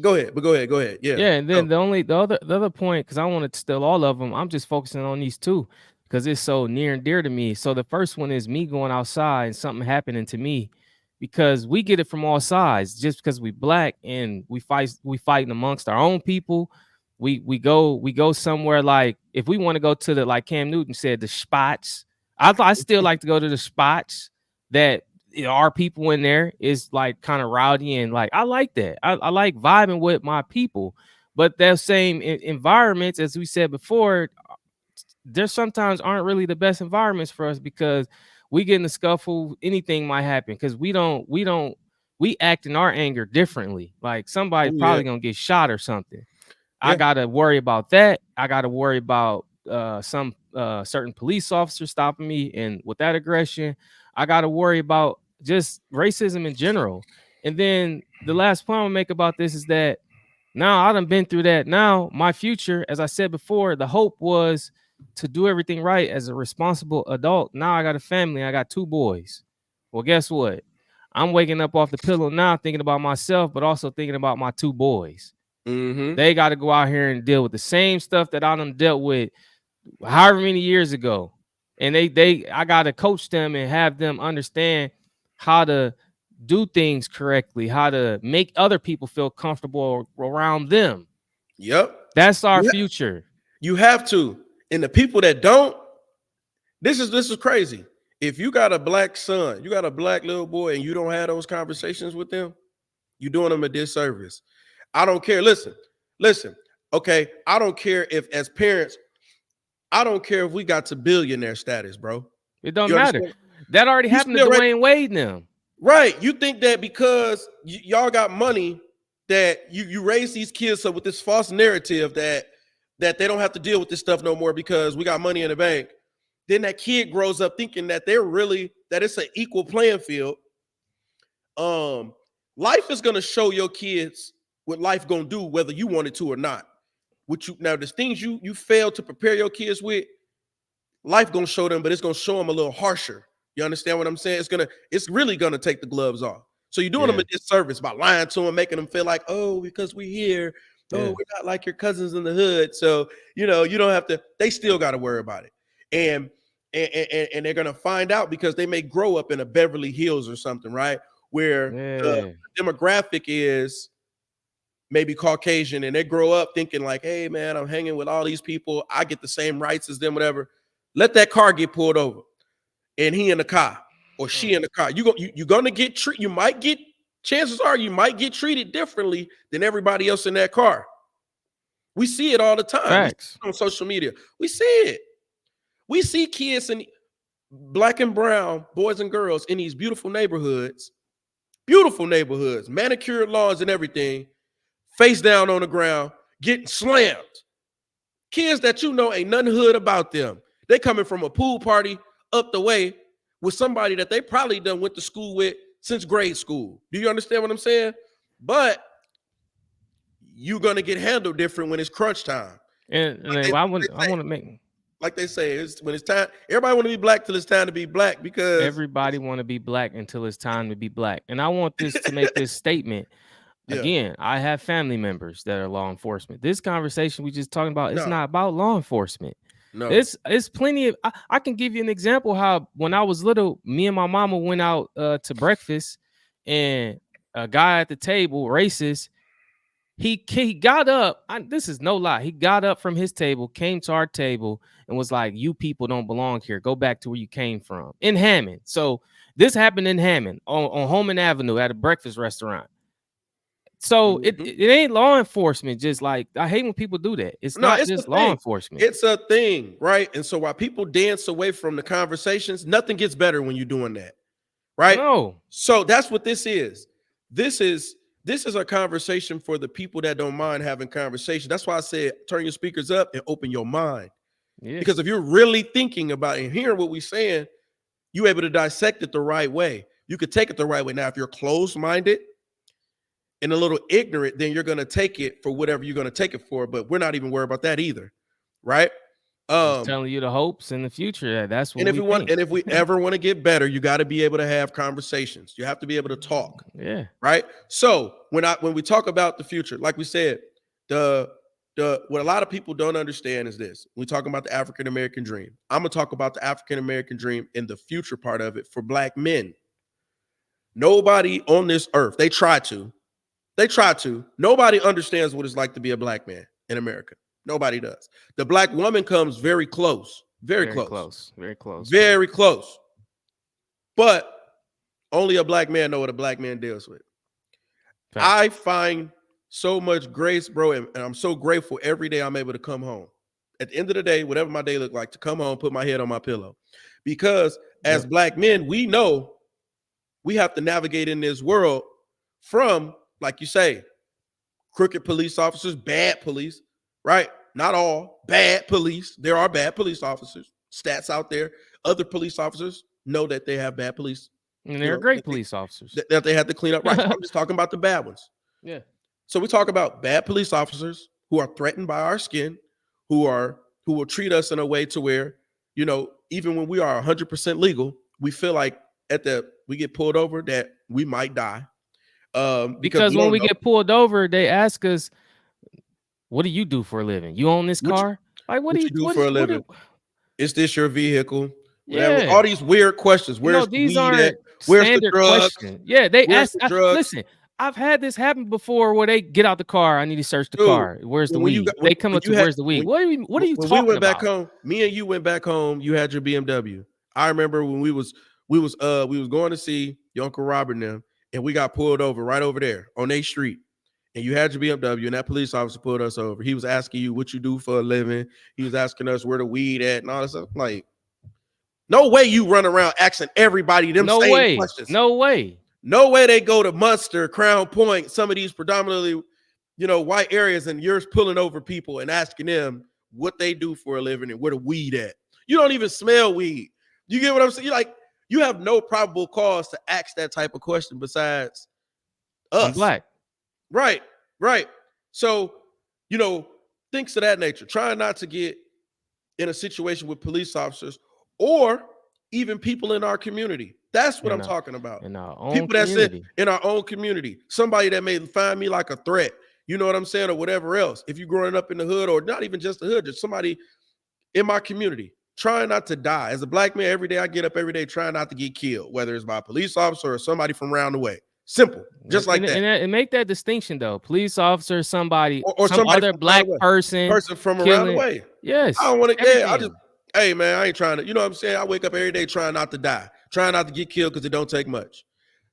Go ahead, but go ahead. Yeah. Yeah, and Oh, then the other point, because I want to steal all of them. I'm just focusing on these two because it's so near and dear to me. So the first one is me going outside and something happening to me, because we get it from all sides. Just because we black and we fighting amongst our own people. We go somewhere, like if we want to go to the, like Cam Newton said, the spots. I still like to go to the spots that, our people in there is like kind of rowdy, and like I like that. I like vibing with my people. But that same environments, as we said before, there sometimes aren't really the best environments for us, because we get in a scuffle, anything might happen, because we act in our anger differently. Like somebody's oh yeah, probably gonna get shot or something. I yeah. gotta worry about that. I gotta worry about some certain police officer stopping me, and with that aggression, I gotta worry about just racism in general. And then the last point I'll make about this is that now I done been through that. Now my future, as I said before, the hope was to do everything right as a responsible adult. Now I got a family. I got two boys. Well, guess what? I'm waking up off the pillow now thinking about myself, but also thinking about my two boys. Mm-hmm. They got to go out here and deal with the same stuff that I done dealt with however many years ago. And I gotta coach them and have them understand how to do things correctly, how to make other people feel comfortable around them. Yep. That's our You, future. you have to. And the people that don't, this is crazy. If you got a black son, you got a black little boy, and you don't have those conversations with them, you're doing them a disservice. I don't care. Listen. Okay, I don't care if as parents, I don't care if we got to billionaire status, bro. It don't You matter. understand? That already You happened to still right. Dwayne Wade and them. Right. You think that because y'all got money that you raise these kids up with this false narrative that they don't have to deal with this stuff no more because we got money in the bank. Then that kid grows up thinking that that it's an equal playing field. Um, Life is gonna show your kids what life gonna do, whether you want it to or not. Which you now, the things you fail to prepare your kids with, life gonna show them, but it's gonna show them a little harsher. You understand what I'm saying? It's really gonna take the gloves off. So you're doing them Yeah, a disservice by lying to them, making them feel like, oh, because we here, oh, yeah, we're not like your cousins in the hood. So you don't have to. They still got to worry about it, and and they're gonna find out because they may grow up in a Beverly Hills or something, right? Where the yeah, demographic is maybe Caucasian, and they grow up thinking like, hey man, I'm hanging with all these people, I get the same rights as them, whatever. Let that car get pulled over and he in the car or she mm, in the car. You're gonna get treated. You might get, chances are you might get treated differently than everybody else in that car. We see it all the time. We see facts. it on social media. We see it. We see kids in black and brown boys and girls in these beautiful neighborhoods, manicured lawns and everything, face down on the ground, getting slammed. Kids that ain't nothing hood about them. They coming from a pool party up the way with somebody that they probably done went to school with since grade school. Do you understand what I'm saying? But you're gonna get handled different when it's crunch time. And Like then they, I say, want to make like they say, it's when it's time. Everybody want to be black till it's time to be black because everybody want to be black until it's time to be black. And I want this to make this statement. yeah, Again, I have family members that are law enforcement. This conversation we just talking about, it's no, not about law enforcement. no, It's plenty of I can give you an example how when I was little, me and my mama went out to breakfast, and a guy at the table, racist, he got up. This is no lie. He got up from his table, came to our table, and was like, "You people don't belong here. Go back to where you came from." In Hammond. So this happened in Hammond on Holman Avenue at a breakfast restaurant. So it, mhm. it ain't law enforcement. Just like I hate when people do that. It's No, not it's a just law thing. enforcement. It's a thing, right? And so while people dance away from the conversations, nothing gets better when you're doing that, right? No. So that's what this is. This is this is a conversation for the people that don't mind having conversation. That's why I said turn your speakers up and open your mind. Yeah. Because if you're really thinking about it and hearing what we're saying, you're able to dissect it the right way. You could take it the right way. Now, if you're closed-minded and a little ignorant, then you're going to take it for whatever you're going to take it for. But we're not even worried about that either, right? Just Um, telling you the hopes in the future. That's what and if we we want, think. and if we ever want to get better, you got to be able to have conversations. You have to be able to talk, Yeah. right? So when we talk about the future, like we said, the what a lot of people don't understand is this. We talking about the African American dream. I'm gonna talk about the African American dream and the future part of it for Black men. Nobody on this earth, they try to. Nobody understands what it's like to be a Black man in America. Nobody does. The Black woman comes very close, very Very close, close. Very close. very close. But only a Black man know what a Black man deals with. Facts. I find so much grace, bro, and I'm so grateful every day I'm able to come home. At the end of the day, whatever my day look like, to come home, put my head on my pillow. Because as Yep. Black men, we know we have to navigate in this world from, like you say, crooked police officers, bad police, right? Not all, bad police. There are bad police officers. Stats out there. Other police officers know that they have bad police, And they're great police officers. that they have to clean up. Right. So I'm just talking about the bad ones. Yeah. So we talk about bad police officers who are threatened by our skin, who will treat us in a way to where, even when we are 100% legal, we feel like we get pulled over that we might die. Because we when don't we know. get pulled over, they ask us, "What do you do for a living? You own this What you- car? Like, what you do for a living? Is this your vehicle? Whatever. Yeah. All these weird questions. Where's the These weed at? aren't Where's the standard drugs? questions. Yeah, they Where's ask. the drugs? Listen, I've had this happen before where they get out the car. I need to search the Dude, car. Where's the when you weed? got They come when up to you had where's the weed? when, What are you when we talking went back about? home, me and you went back home, you had your BMW. I remember when we was going to see your Uncle Robert and them, and we got pulled over right over there on their street. And you had your BMW, and that police officer pulled us over. He was asking you what you do for a living. He was asking us where the weed at and all this stuff. Like, no way you run around asking everybody them No same way. questions. No way. No way they go to Munster, Crown Point, some of these predominantly, white areas, and you're pulling over people and asking them what they do for a living and where the weed at. You don't even smell weed. You get what I'm saying? You have no probable cause to ask that type of question besides us. I'm Black. Right. So, things of that nature. Trying not to get in a situation with police officers or even people in our community. That's what I'm talking about. In our own People that said community. in our own community. Somebody that may find me like a threat. You know what I'm saying? Or whatever else. If you're growing up in the hood, or not even just the hood, just somebody in my community. Trying not to die. As a Black man, every day I get up every day trying not to get killed, whether it's by a police officer or somebody from around the way. Simple. Just like that. And make that distinction, though. Police officer, somebody, Or some somebody other from Black around the way. person From around killing. the way. Yes. I don't want to. everything. Yeah, hey man, I ain't trying to. You know what I'm saying? I wake up every day trying not to die, trying not to get killed because it don't take much.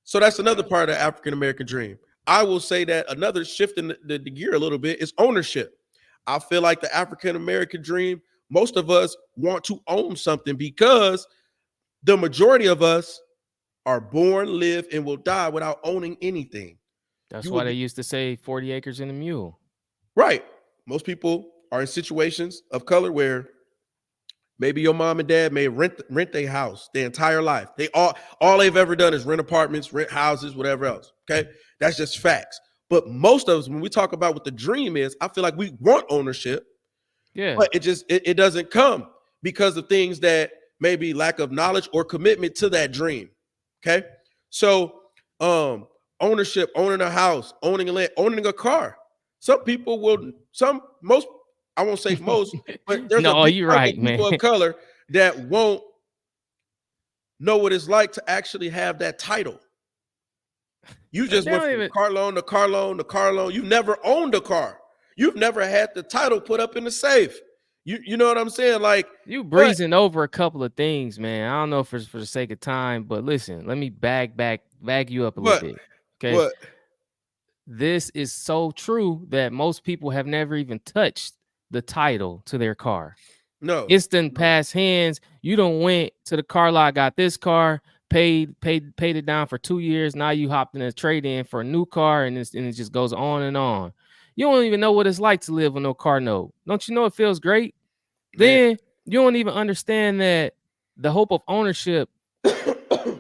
So that's another part of the African American dream. I will say that another shift in the gear a little bit is ownership. I feel like the African American dream, most of us want to own something because the majority of us are born, live, and will die without owning anything. That's why they used to say 40 acres and a mule. Right. Most people are in situations of color where maybe your mom and dad may rent their house their entire life. They all they've ever done is rent apartments, rent houses, whatever else. Okay. That's just facts. But most of us, when we talk about what the dream is, I feel like we want ownership. Yeah. But it doesn't come because of things that maybe lack of knowledge or commitment to that dream. Okay. So ownership, owning a house, owning a land, owning a car. Some people most, I won't say most, but there's a big you're chunk right, of people man. of color that won't know what it's like to actually have that title. You just went from car loan to car loan to car loan. You've never owned a car. You've never had the title put up in the safe. You know what I'm saying? Like, you breezing over a couple of things, man. I don't know if it's for the sake of time, but listen, let me bag you up a little bit. Okay. What? This is so true that most people have never even touched the title to their car. No. It's done past hands. You don't went to the car lot, got this car, paid it down for 2 years. Now you hopped in a trade-in for a new car, and it just goes on and on. You don't even know what it's like to live with no car note. Don't you know it feels great? Man, Then you don't even understand that the hope of ownership.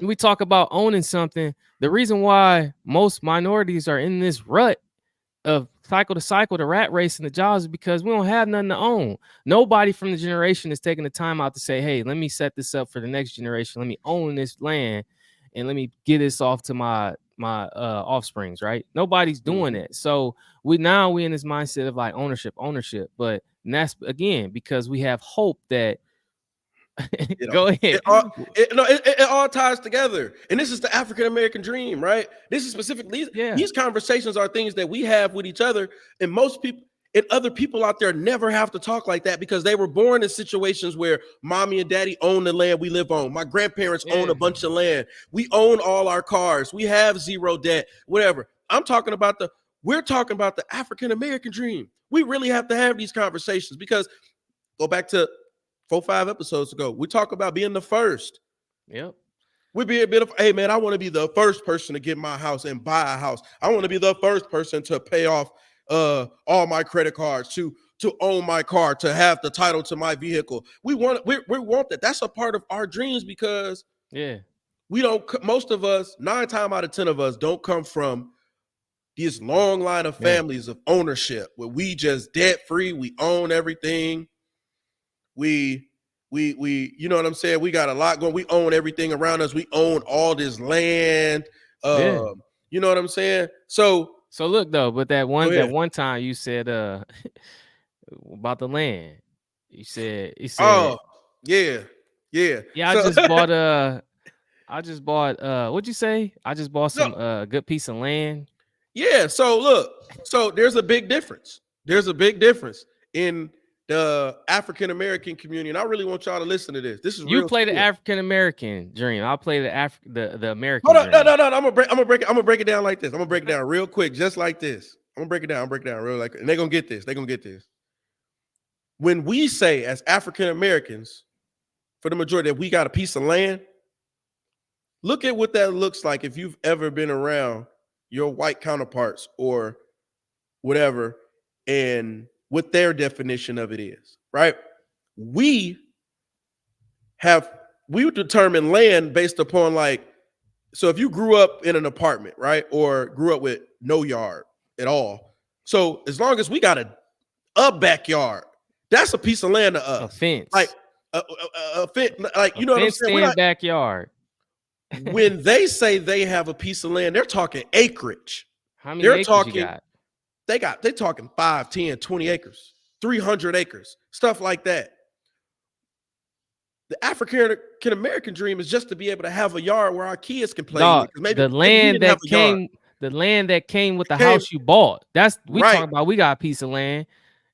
We talk about owning something. The reason why most minorities are in this rut of cycle to cycle, the rat race and the jobs is because we don't have nothing to own. Nobody from the generation is taking the time out to say, hey, let me set this up for the next generation. Let me own this land and let me get this off to my offsprings, right? Nobody's doing Mhm. it. So we in this mindset of like ownership. But that's again because we have hope that You know, go ahead. it all ties together. And this is the African American dream, right? This is specifically Yeah. these conversations are things that we have with each other, and most people and other people out there never have to talk like that because they were born in situations where mommy and daddy own the land we live on. My grandparents own Yeah. a bunch of land. We own all our cars. We have zero debt, whatever. We're talking about the African American dream. We really have to have these conversations because go back to 4-5 episodes ago. We talk about being the first. Yep. We be a bit of, hey man, I want to be the first person to get my house and buy a house. I want to be the first person to pay off all my credit cards, to own my car, to have the title to my vehicle. We want that. That's a part of our dreams because Yeah. we don't. Most of us, 9 times out of 10 of us, don't come from this long line of Yeah. families of ownership where we just debt free. We own everything. We you know what I'm saying? We got a lot going. We own everything around us. We own all this land. Yeah. You know what I'm saying? So So look though, but that go ahead. one time you said about the land. You said, Oh, yeah. Yeah. yeah, So I just bought what'd you say? I just bought no, some good piece of land. yeah. So look, so there's a big difference. There's a big difference in the African American community. And I really want y'all to listen to this. This is You real play the shit. African American dream. I'll play the American Hold on, no, dream. no, no. I'm gonna break it down like this. I'm gonna break it down real quick, just like this. I'm gonna break it down. I'm break it down real like, and they're gonna get this. They're gonna get this. When we say as African Americans, for the majority, that we got a piece of land, look at what that looks like if you've ever been around your white counterparts or whatever, and what their definition of it is, right? We have we determine land based upon like, so if you grew up in an apartment, right, or grew up with no yard at all, so as long as we got a backyard, that's a piece of land to A us. Like fence. like A you know what I'm fenced saying? We're in not backyard. when they say they have a piece of land, they're talking acreage. How many They're acres you talking got? they're talking 5, 10, 20 acres, 300 acres, stuff like that. The African American dream is just to be able to have a yard where our kids can play in. Dog, Because maybe we didn't have a yard. the land that came with It the came house you bought. That's we right, talking about. We got a piece of land.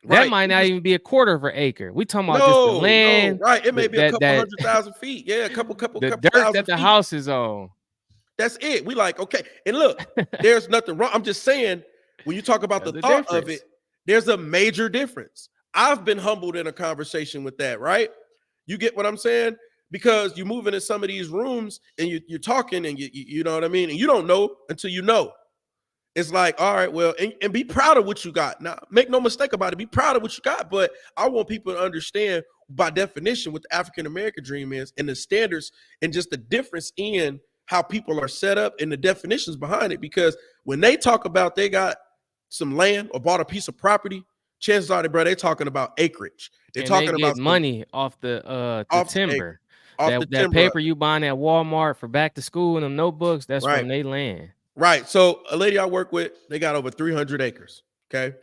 That right. might We not just even be a quarter of an acre. We talking about just the no, land right. It may be a couple that 100,000 feet. Yeah, a the couple dirt that thousand the feet. house is on. That's it. We like, okay. And look, there's nothing wrong. I'm just saying, when you talk about the There's a thought of it, difference. there's a major difference. I've been humbled in a conversation with that, right? You get what I'm saying? Because you move into some of these rooms and you're talking and you know what I mean? And you don't know until you know. It's like, all right, well, and be proud of what you got. Now, make no mistake about it. Be proud of what you got. But I want people to understand by definition what the African American dream is and the standards and just the difference in how people are set up and the definitions behind it. Because when they talk about they got some land or bought a piece of property, chances are, bro, they're talking about acreage. They're And they talking about get some money off the off the acre, timber. off the That timber, paper you buying at Walmart for back to school and them notebooks, that's right? from they land. Right. So a lady I work with, they got over 300 acres. Okay.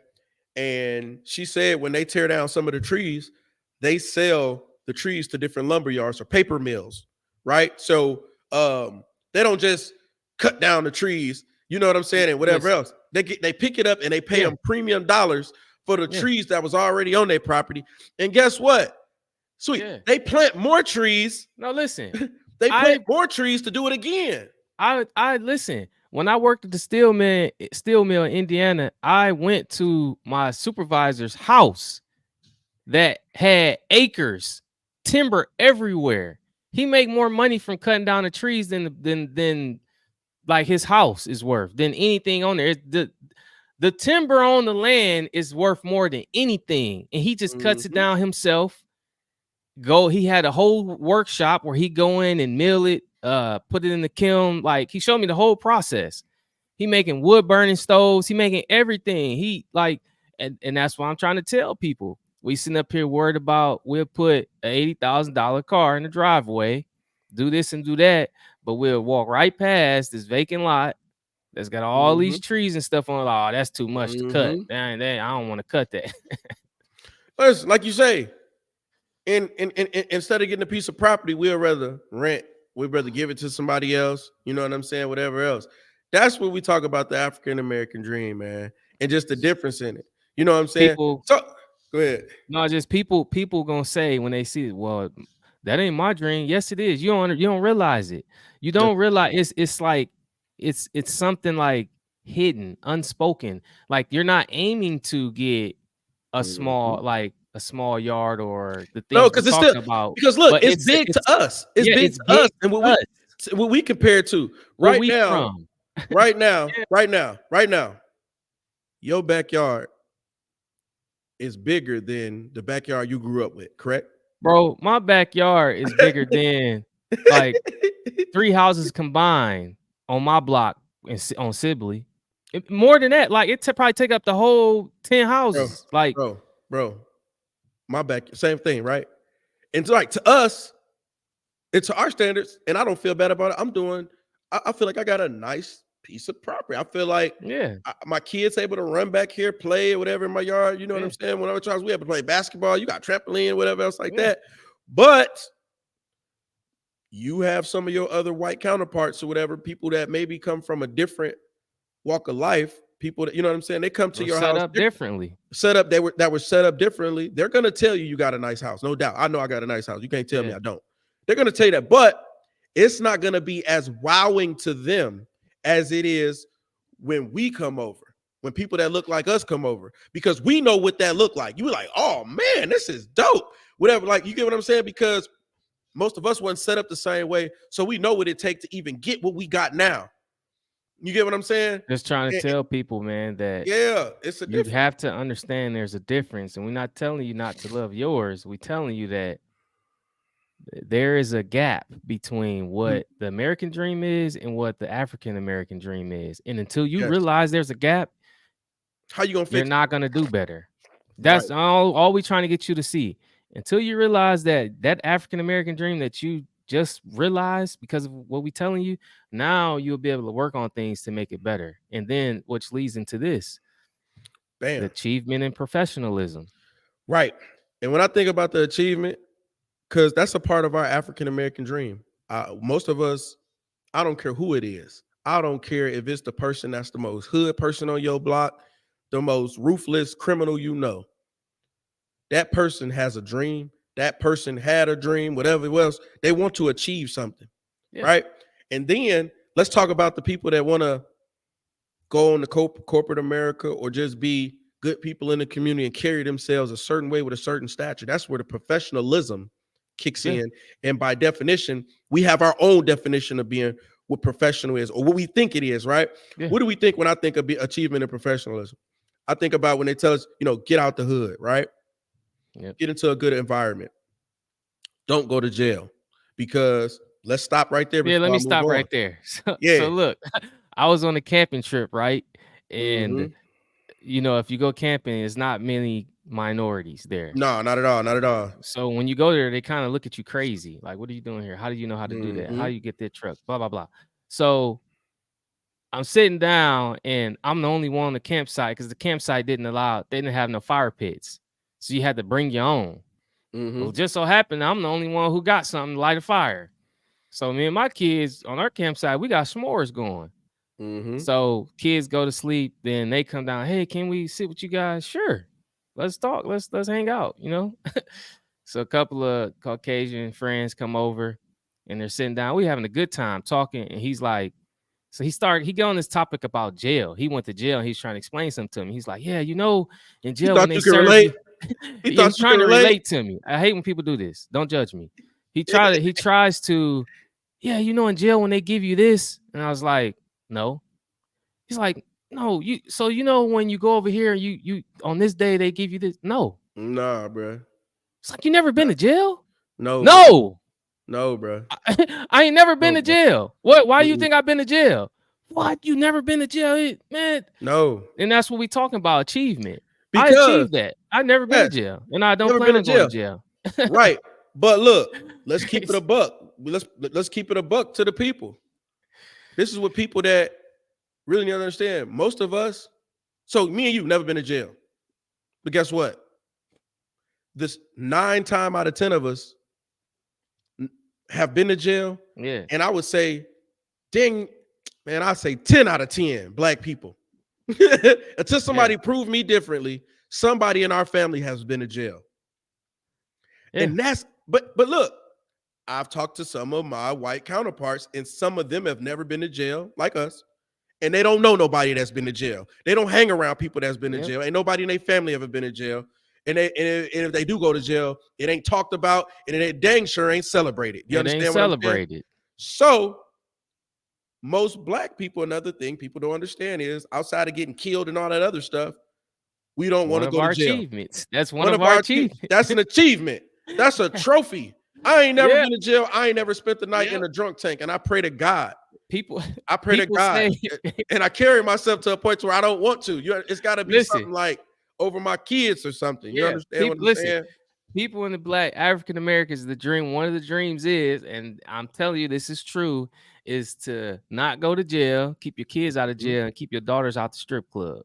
And she said when they tear down some of the trees, they sell the trees to different lumber yards or paper mills. Right. So they don't just cut down the trees, you know what I'm saying, and whatever Listen, else. They pick it up and they pay yeah, them premium dollars for the yeah, trees that was already on their property. And guess what? Sweet. yeah. They plant more trees. No, listen. They I plant more trees to do it again. I listen. When I worked at the steel mill in Indiana, I went to my supervisor's house that had acres, timber everywhere. He make more money from cutting down the trees than like his house is worth than anything on there. The timber on the land is worth more than anything, and he just cuts it Mhm. down himself. he had a whole workshop where he go in and mill it, put it in the kiln. Like, he showed me the whole process. He making wood burning stoves. He making everything. He like, and that's what I'm trying to tell people. We sitting up here worried about we'll put a $80,000 car in the driveway, do this and do that, but we'll walk right past this vacant lot that's got all these Mm-hmm. trees and stuff on it. Oh, that's too much to cut. Mm-hmm. I don't want to cut that. Listen, like you say, instead of getting a piece of property, we'd rather rent. We'd rather give it to somebody else. You know what I'm saying? Whatever else. That's when we talk about the African American dream, man, and just the difference in it. You know what I'm saying? People, So go ahead. no, just people gonna say when they see it, well, that ain't my dream. Yes, it is. You don't realize it. You Yes. don't realize it's like it's something like hidden, unspoken. Like, you're not aiming to get Mhm. a small yard or the No, things we're because it's still talking about, because look, but it's big to it's us. It's yeah, big it's to us, big and to us. what we compare to Where right we now, from? right now, Yeah. right now, right now. Your backyard is bigger than the backyard you grew up with, correct? Bro, my backyard is bigger than like 3 houses combined on my block on Sibley. More than that, like, it probably take up the whole 10 bro, houses. Like, bro, my back, same thing, right? And so, like to us, it's to our standards, and I don't feel bad about it. I feel like I got a nice piece of property. I feel like yeah, my kids able to run back here, play or whatever in my yard. You know what I'm yeah, saying? When I was child, we had to play basketball. You got trampoline, whatever else like yeah. that. But you have some of your other white counterparts or whatever, people that maybe come from a different walk of life, people that, you know what I'm saying? They come to We're your set house, up they're differently. set up, they were set up differently. They're gonna tell you got a nice house, no doubt. I know I got a nice house. You can't tell me Yeah. I don't. They're gonna tell you that, but it's not gonna be as wowing to them as it is when we come over. When people that look like us come over, because we know what that look like. You were like, oh man, this is dope. Whatever, like you get what I'm saying? Because most of us wasn't set up the same way, so we know what it takes to even get what we got now. You get what I'm saying? Just trying to And tell people, man, that yeah, it's a you difference. have to understand there's a difference, and we're not telling you not to love yours. We're telling you that there is a gap between Mhm. what the American dream is and what the African American dream is. And until you Yes. realize there's a gap, How you gonna you're fix it? not gonna do better. Right. That's all we trying to get you to see. Until you realize that African American dream that you just realized because of what we telling you, now you'll be able to work on things to make it better. And then which leads into this, the Bam. achievement and professionalism. Right. And when I think about the achievement, because that's a part of our African American dream. Most of us, I don't care who it is. I don't care if it's the person that's the most hood person on your block, the most ruthless criminal you know. That person has a dream. That person had a dream, whatever it was. They want to achieve something, Yeah. right? And then let's talk about the people that want to go on to corporate America or just be good people in the community and carry themselves a certain way with a certain stature. That's where the professionalism kicks Yeah. in. And by definition, we have our own definition of being what professional is or what we think it is, right? Yeah. What do we think when I think of achievement and professionalism? I think about when they tell us, get out the hood, right? Yep. Get into a good environment. Don't go to jail because let's stop right there Yeah, let before me I move stop on. right there. So Yeah. look, I was on a camping trip, right? And Mm-hmm. if you go camping, it's not many minorities there. No, not at all. Not at all. So when you go there, they kind of look at you crazy. Like, what are you doing here? How do you know how to do that? How Mm-hmm. do you get that truck? Blah, blah, blah. So I'm sitting down and I'm the only one on the campsite because the campsite they didn't have no fire pits. So you had to bring your own. Well, Mm-hmm. just so happened, I'm the only one who got something to light a fire. So me and my kids on our campsite, we got s'mores going. Mm-hmm. So kids go to sleep, then they come down. Hey, can we sit with you guys? Sure. Let's talk. Let's hang out. So a couple of Caucasian friends come over and they're sitting down. We having a good time talking. And he's like, so he got on this topic about jail. He went to jail and he's trying to explain something to me. He's like, yeah, in He jail when thought they you could serve relate. you. He Yeah, thought he's you could trying to relate. relate to me. I hate when people do this. Don't judge me. He tries to, yeah, in jail when they give you this. And I was like, no. He's like, no, when you go over here, you on this day they give you this. No. Nah, bro. It's like, you never been to jail? No, bro. No, No, bro. I ain't never been No, to bro. jail. What? Why you Mm-mm. think I've been to jail? What? You never been to jail, man? No. And that's what we talking about, achievement. I Because, achieved that. I've never been to yes, jail, and I don't never plan been to on going to jail. jail. Right. But look, let's keep it a buck. Let's keep it a buck to the people. This is what people that really need to understand. Most of us, so me and you never been to jail. But guess what? This 9 times out of 10 of us have been to jail. Yeah, And I would say, dang, man, I say 10 out of 10 black people. Until yeah, somebody prove me differently, somebody in our family has been to jail. yeah, And that's but look, I've talked to some of my white counterparts, and some of them have never been to jail like us. And they don't know nobody that's been to jail. They don't hang around people that's been to yep. jail. Ain't nobody in their family ever been to jail. And if they do go to jail, it ain't talked about, and it ain't dang sure ain't celebrated. You It ain't understand what I'm saying? celebrated. So most black people, another thing people don't understand is outside of getting killed and all that other stuff, we don't want One to of go to our jail. achievements. That's one One of of our our achievements. that's an achievement. That's a trophy. I ain't never Yeah, been to jail. I ain't never spent the night in yeah. a drunk tank. And I pray to God. People, I pray to people God. say, And I carry myself to a point where I don't want to. It's got to be listen, something like over my kids or something. You yeah, understand what people, I'm listen. saying? People in the black African Americans, the dream, one of the dreams is, and I'm telling you, this is true, is to not go to jail, keep your kids out of Mhm. jail, and keep your daughters out the strip club.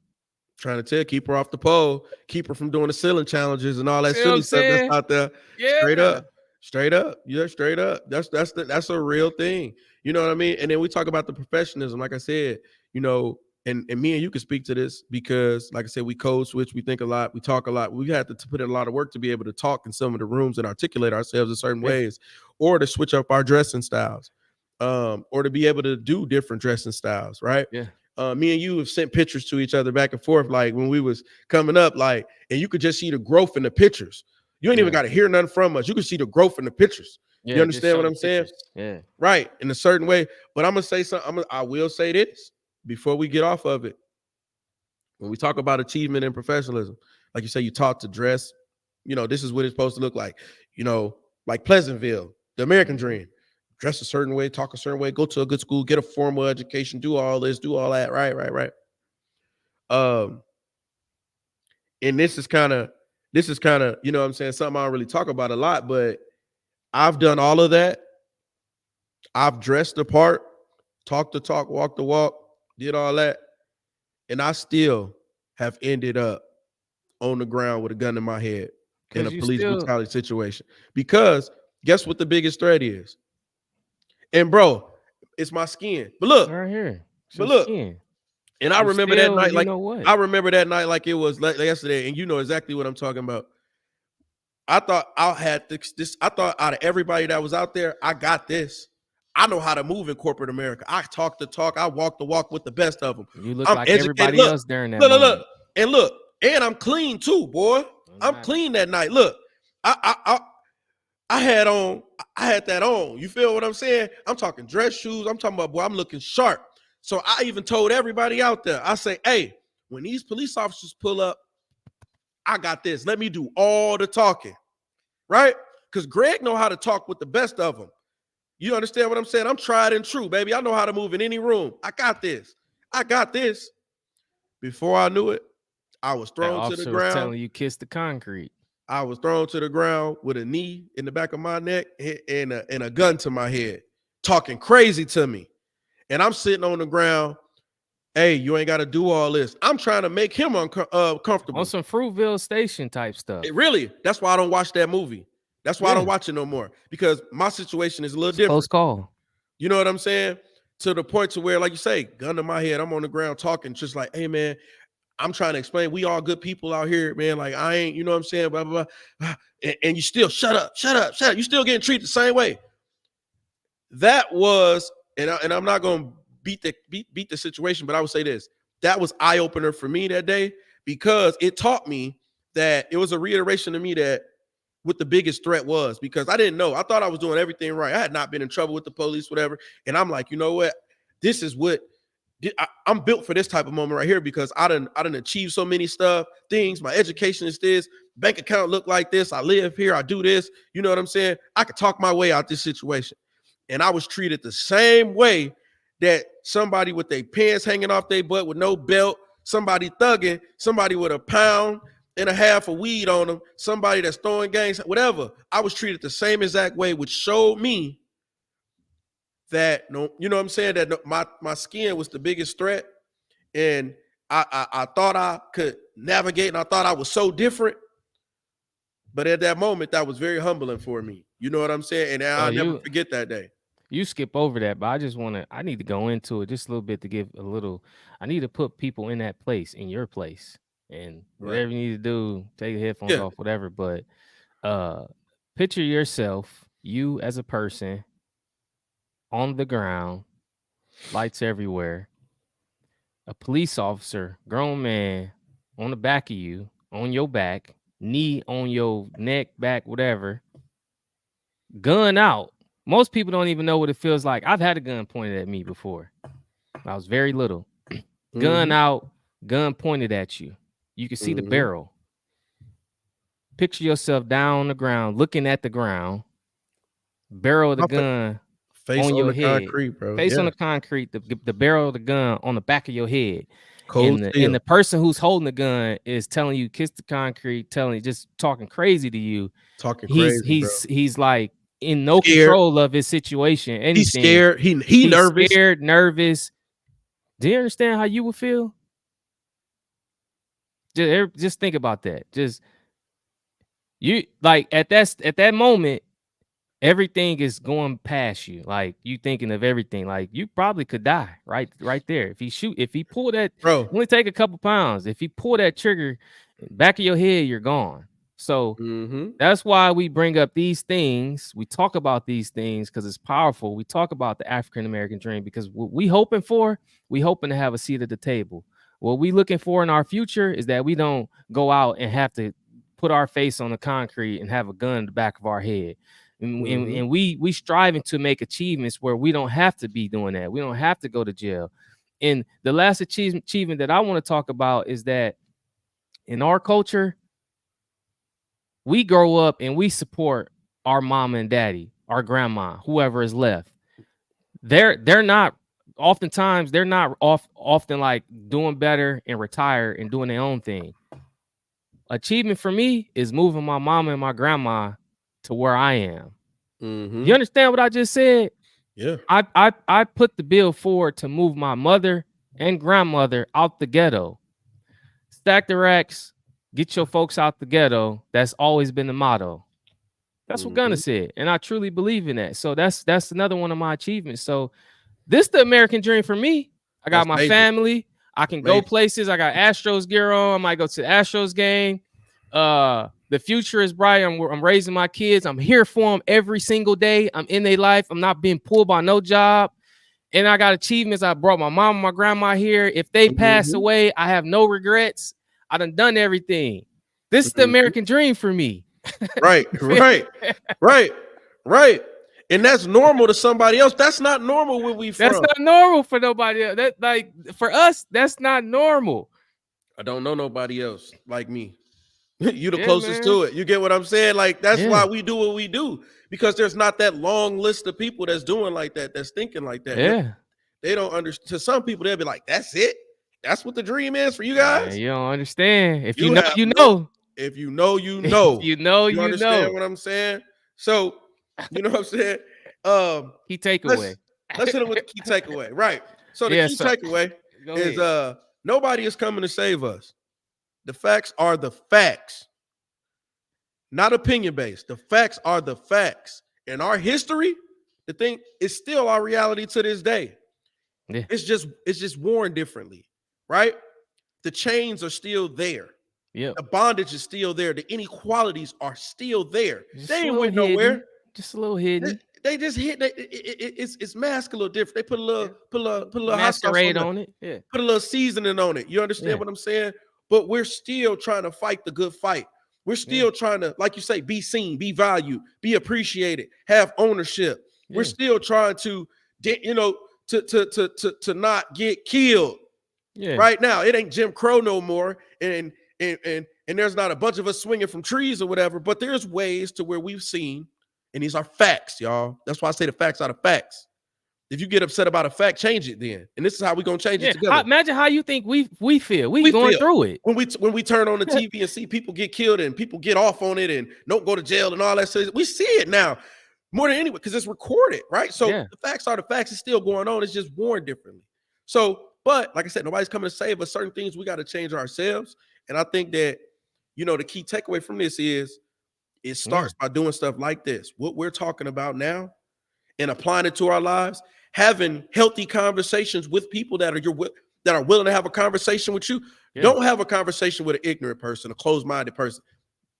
Trying to tell, keep her off the pole, keep her from doing the ceiling challenges and all that See what I'm silly stuff that's saying? out there. Straight Yeah. up, straight up, yeah, straight up. That's a real thing. You know what I mean? And then we talk about the professionalism, like I said, you know, and me and you can speak to this because, like I said, we code switch, we think a lot, we talk a lot. We had to put in a lot of work to be able to talk in some of the rooms and articulate ourselves in certain Yeah. ways, or to switch up our dressing styles, or to be able to do different dressing styles, right? Yeah. Me and you have sent pictures to each other back and forth, like when we was coming up, like, and you could just see the growth in the pictures. You ain't even Yeah. got to hear nothing from us. You can see the growth in the pictures. You Yeah. Just understand show what the I'm saying? pictures. Yeah. Right, in a certain way. But I'm gonna say something. I will say this before we get off of it. When we talk about achievement and professionalism, like you say, you taught to dress. You know, this is what it's supposed to look like. You know, like Pleasantville, the American Mhm. dream. Dress a certain way, talk a certain way, go to a good school, get a formal education, do all this, do all that. Right, right, right. Um, and this is kind of, you know what I'm saying, something I don't really talk about a lot, but I've done all of that. I've dressed the part, talked the talk, walked the walk, did all that, and I still have ended up on the ground with a gun in my head in a Cause you police still brutality situation. Because guess what the biggest threat is? And bro, it's my skin. But look, right here. but Some look, skin. and I You remember that still, night you like know what? I remember that night like it was yesterday, and you know exactly what I'm talking about. I thought I had this. I thought out of everybody that was out there, I got this. I know how to move in corporate America. I talk the talk. I walk the walk with the best of them. You look I'm like educated. everybody Look, else during that look, look, look, moment. and look, and I'm clean too, boy. Don't I'm matter. clean that night. Look, I, I, I, I had on. I had that on. You feel what I'm saying? I'm talking dress shoes. I'm talking about, boy, I'm looking sharp. So I even told everybody out there. I say, hey, when these police officers pull up, I got this. Let me do all the talking, right? Because Greg know how to talk with the best of them. You understand what I'm saying? I'm tried and true, baby. I know how to move in any room. I got this. I got this. Before I knew it, I was That thrown to the officer was ground. telling you kiss the concrete. I was thrown to the ground with a knee in the back of my neck and a gun to my head, talking crazy to me. And I'm sitting on the ground. Hey, you ain't got to do all this. I'm trying to make him On comfortable. some Fruitville Station type stuff. Really, that's why I don't watch that movie. That's why I don't Yeah. watch it no more, because my situation is a little It's close different. call. You know what I'm saying? To the point to where, like you say, gun to my head, I'm on the ground talking, just like, hey man, I'm trying to explain, we all good people out here, man. Like I ain't, you know what I'm saying, blah blah blah. And you still shut up, shut up, shut up. You still getting treated the same way. That was, and I'm not gonna beat the situation, but I would say this: that was eye opener for me that day, because it taught me that it was a reiteration to me that what the biggest threat was, because I didn't know. I thought I was doing everything right. I had not been in trouble with the police, whatever. And I'm like, you know what? This is what I'm built for this type of moment right here because I done achieved so many things. My education is this, bank account look like this. I live here. I do this. You know what I'm saying? I could talk my way out this situation. And I was treated the same way that somebody with their pants hanging off their butt with no belt, somebody thugging, somebody with a pound and a half of weed on them, somebody that's throwing gangs, whatever. I was treated the same exact way, which showed me that, no, you know what I'm saying, that my skin was the biggest threat. And I thought I could navigate, and I thought I was so different. But at that moment, that was very humbling for me. You know what I'm saying? And I'll never forget that day. You skip over that, but I need to go into it just a little bit to give a little, I need to put people in that place, in your place. And whatever you need to do, take your headphones off, whatever. But picture yourself, you as a person, on the ground, lights everywhere, a police officer, grown man, on the back of you, on your back, knee on your neck, back, whatever, gun out. Most people don't even know what it feels like. I've had a gun pointed at me before. I was very little. Gun out, gun pointed at you. You can see the barrel. Picture yourself down on the ground, looking at the ground, barrel of the gun face on your the head. Concrete, bro. Face on the concrete, the barrel of the gun on the back of your head. Cold and the person who's holding the gun is telling you, kiss the concrete, just talking crazy to you. He's like in no control of his situation. Anything. He's scared. He's nervous. Scared, nervous. Do you understand how you would feel? Just think about that. Just you like at that moment, everything is going past you. Like you thinking of everything. Like you probably could die right there. If he pull that, bro, only take a couple pounds. If he pull that trigger, back of your head, you're gone. So that's why we bring up these things. We talk about these things because it's powerful. We talk about the African American dream because what we hoping to have a seat at the table. What we looking for in our future is that we don't go out and have to put our face on the concrete and have a gun in the back of our head. And we striving to make achievements where we don't have to be doing that. We don't have to go to jail. And the last achievement that I want to talk about is that in our culture, we grow up and we support our mama and daddy, our grandma, whoever is left. They're not often like doing better and retire and doing their own thing. Achievement for me is moving my mama and my grandma to where I am. You understand what I just said? Yeah. I put the bill forward to move my mother and grandmother out the ghetto. Stack the racks, get your folks out the ghetto. That's always been the motto. That's what Gunna said. And I truly believe in that. So that's another one of my achievements. So this the American dream for me. I got my family. I can go places. I got Astros gear on. I might go to the Astros game. The future is bright. I'm raising my kids. I'm here for them every single day. I'm in their life. I'm not being pulled by no job. And I got achievements. I brought my mom and my grandma here. If they pass away, I have no regrets. I done everything. This is the American dream for me. Right. And that's normal to somebody else. That's not normal where we from. That's not normal for nobody else. That, like, for us, that's not normal. I don't know nobody else like me. You the closest to it. You get what I'm saying? Like, that's why we do what we do. Because there's not that long list of people that's doing like that, that's thinking like that. Yeah. They don't understand. To some people, they'll be like, that's it? That's what the dream is for you guys? Man, you don't understand. If you know, you know. If you know, you know. If you know, you understand know. what I'm saying? So, you know what I'm saying? Key takeaway. Let's hit him with the key takeaway. Right. So the key takeaway is nobody is coming to save us. The facts are the facts. Not opinion-based. The facts are the facts. In our history, the thing is still our reality to this day. Yeah. It's just worn differently, right? The chains are still there. Yeah. The bondage is still there. The inequalities are still there. They ain't went nowhere. Just a little hidden. They just hit. It's masked a little different. They put a little masquerade on it. Yeah. Put a little seasoning on it. You understand what I'm saying? But we're still trying to fight the good fight. We're still trying to, like you say, be seen, be valued, be appreciated, have ownership. We're still trying to, to not get killed. Yeah. Right now, it ain't Jim Crow no more, and there's not a bunch of us swinging from trees or whatever. But there's ways to where we've seen, and these are facts, y'all. That's why I say the facts are the facts. If you get upset about a fact, change it then, and this is how we're gonna change it Yeah. together. Imagine how you think we feel. We We going feel through it. when we turn on the TV and see people get killed and people get off on it and don't go to jail and all that stuff. We see it now more than anyway because it's recorded, right? So Yeah. the facts are the facts. It's still going on. It's just worn differently. So, but like I said, nobody's coming to save us. Certain things we got to change ourselves. And I think that, the key takeaway from this is it Yeah. starts by doing stuff like this. What we're talking about now and applying it to our lives, having healthy conversations with people that are willing to have a conversation with you. Yeah. Don't have a conversation with an ignorant person, a closed-minded person.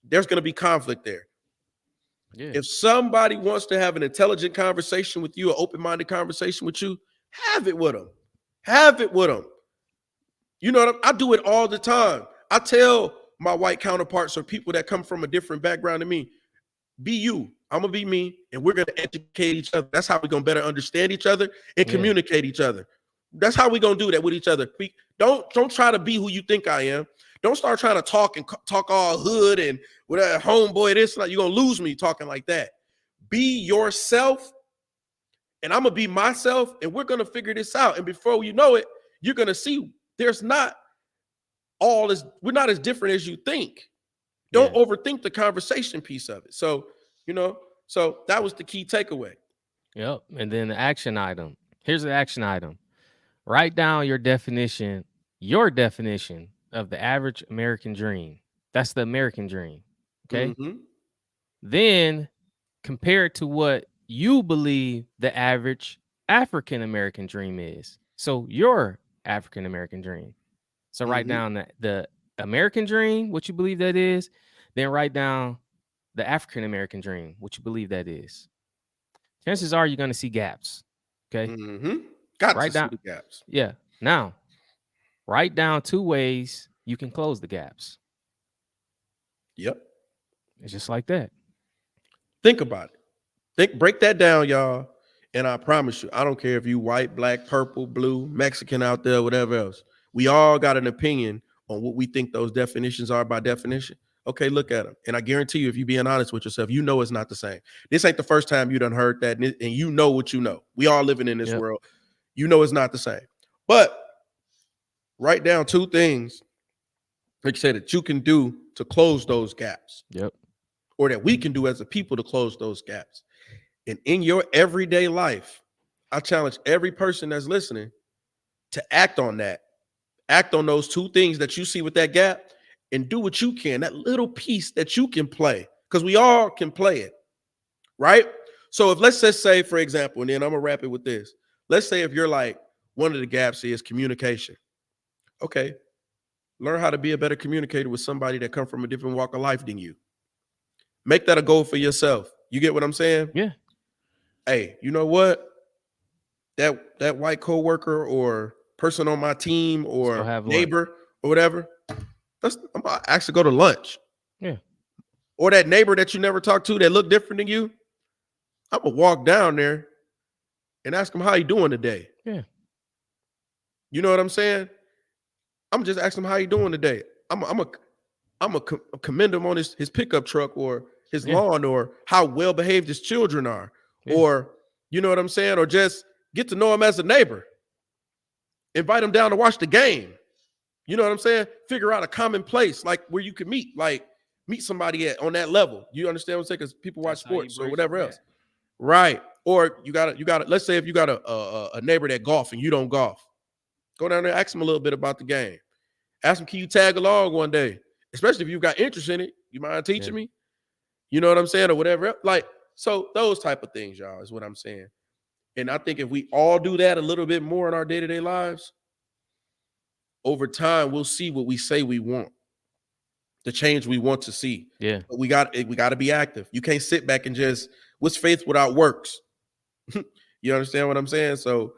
There's going to be conflict there. Yeah. If somebody wants to have an intelligent conversation with you, an open-minded conversation with you, have it with them. Have it with them. You know what I do it all the time. I tell my white counterparts or people that come from a different background than me, be you. I'm gonna be me, and we're gonna educate each other. That's how we're gonna better understand each other and Yeah. communicate each other. That's how we're gonna do that with each other. Don't try to be who you think I am. Don't start trying to talk all hood and whatever homeboy this. You're gonna lose me talking like that. Be yourself, and I'm gonna be myself, and we're gonna figure this out. And before you know it, you're gonna see we're not as different as you think. Don't Yeah. overthink the conversation piece of it. So, so that was the key takeaway. Yep. And then the action item. Here's the action item. Write down your definition of the average American dream. That's the American dream. Okay. Mm-hmm. Then compare it to what you believe the average African American dream is. So your African American dream. So write Mm-hmm. down the American dream, what you believe that is. Then write down the African American dream, what you believe that is. Chances are you're going to see gaps. Okay. Mm-hmm. Got to Write see down. the gaps. Yeah. Now, write down 2 ways you can close the gaps. Yep. It's just like that. Think about it. Break that down, y'all. And I promise you, I don't care if you white, black, purple, blue, Mexican out there, whatever else. We all got an opinion on what we think those definitions are by definition. Okay, look at them. And I guarantee you, if you're being honest with yourself, you know it's not the same. This ain't the first time you done heard that, and you know what you know. We all living in this Yep. world. You know it's not the same. But write down 2 things, like you said, that you can do to close those gaps, Yep. or that we can do as a people to close those gaps. And in your everyday life, I challenge every person that's listening to act on that. Act on those 2 things that you see with that gap and do what you can, that little piece that you can play, because we all can play it, right? So if let's just say, for example, and then I'm going to wrap it with this. Let's say if you're like, one of the gaps is communication. Okay, learn how to be a better communicator with somebody that come from a different walk of life than you. Make that a goal for yourself. You get what I'm saying? Yeah. Hey, you know what? That white coworker or person on my team or have lunch. neighbor or whatever, I'm gonna actually go to lunch. Yeah. Or that neighbor that you never talked to that look different than you, I'm gonna walk down there and ask him how you doing today. Yeah. You know what I'm saying? I'm just asking him how you doing today. I'm a commend him on his pickup truck or his lawn or how well behaved his children are, or you know what I'm saying, or just get to know him as a neighbor. Invite him down to watch the game. You know what I'm saying? Figure out a common place like where you could meet somebody on that level. You understand what I'm saying? Because people watch sports or whatever else, right? Or you gotta. Let's say if you got a neighbor that golf and you don't golf, go down there, ask him a little bit about the game. Ask him, can you tag along one day? Especially if you've got interest in it. You mind teaching me? You know what I'm saying? Or whatever. Like, so those type of things, y'all, is what I'm saying. And I think if we all do that a little bit more in our day-to-day lives, over time, we'll see what we say we want, the change we want to see. Yeah. But we got to be active. You can't sit back and just, what's faith without works? You understand what I'm saying? So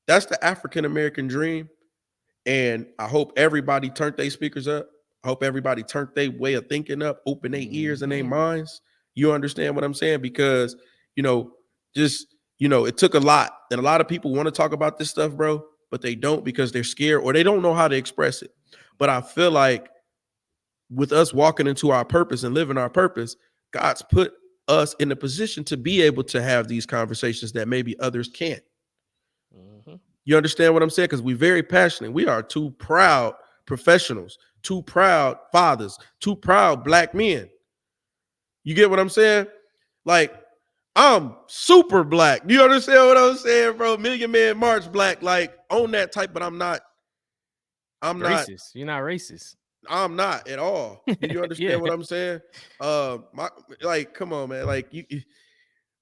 that's the African-American dream. And I hope everybody turned their speakers up. I hope everybody turned their way of thinking up, open their ears and their minds. You understand what I'm saying? Because, just, it took a lot. And a lot of people want to talk about this stuff, bro, but they don't because they're scared or they don't know how to express it. But I feel like with us walking into our purpose and living our purpose, God's put us in a position to be able to have these conversations that maybe others can't. Mm-hmm. You understand what I'm saying? Because we're very passionate. We are two proud professionals, two proud fathers, two proud black men. You get what I'm saying? Like, I'm super black. You understand what I'm saying, bro? Million Man March black, like on that type, but I'm not. I'm not. Racist. You're not racist. I'm not at all. Do you Yeah. understand what I'm saying? My like, come on, man. Like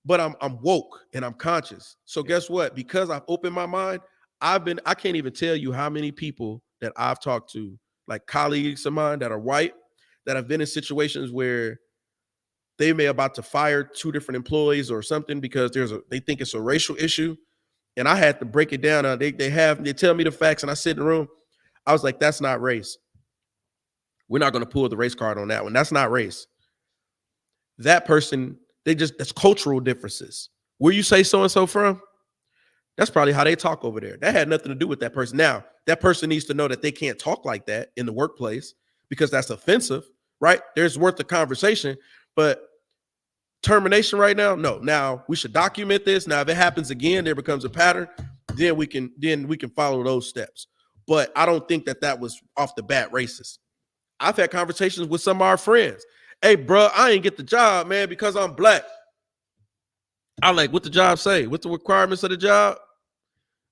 but I'm woke and I'm conscious. So guess what? Because I've opened my mind, I can't even tell you how many people that I've talked to, like colleagues of mine that are white, that have been in situations where they may about to fire two different employees or something because they think it's a racial issue. And I had to break it down. They tell me the facts and I sit in the room. I was like, that's not race. We're not going to pull the race card on that one. That's not race. That person, that's cultural differences. Where you say so-and-so from, that's probably how they talk over there. That had nothing to do with that person. Now, that person needs to know that they can't talk like that in the workplace because that's offensive, right? There's worth a conversation, but termination right now, no. Now, we should document this. Now, if it happens again, there becomes a pattern, then we can follow those steps. But I don't think that was off the bat racist. I've had conversations with some of our friends. Hey, bro, I ain't get the job, man, because I'm black. I like, what the job say? What's the requirements of the job?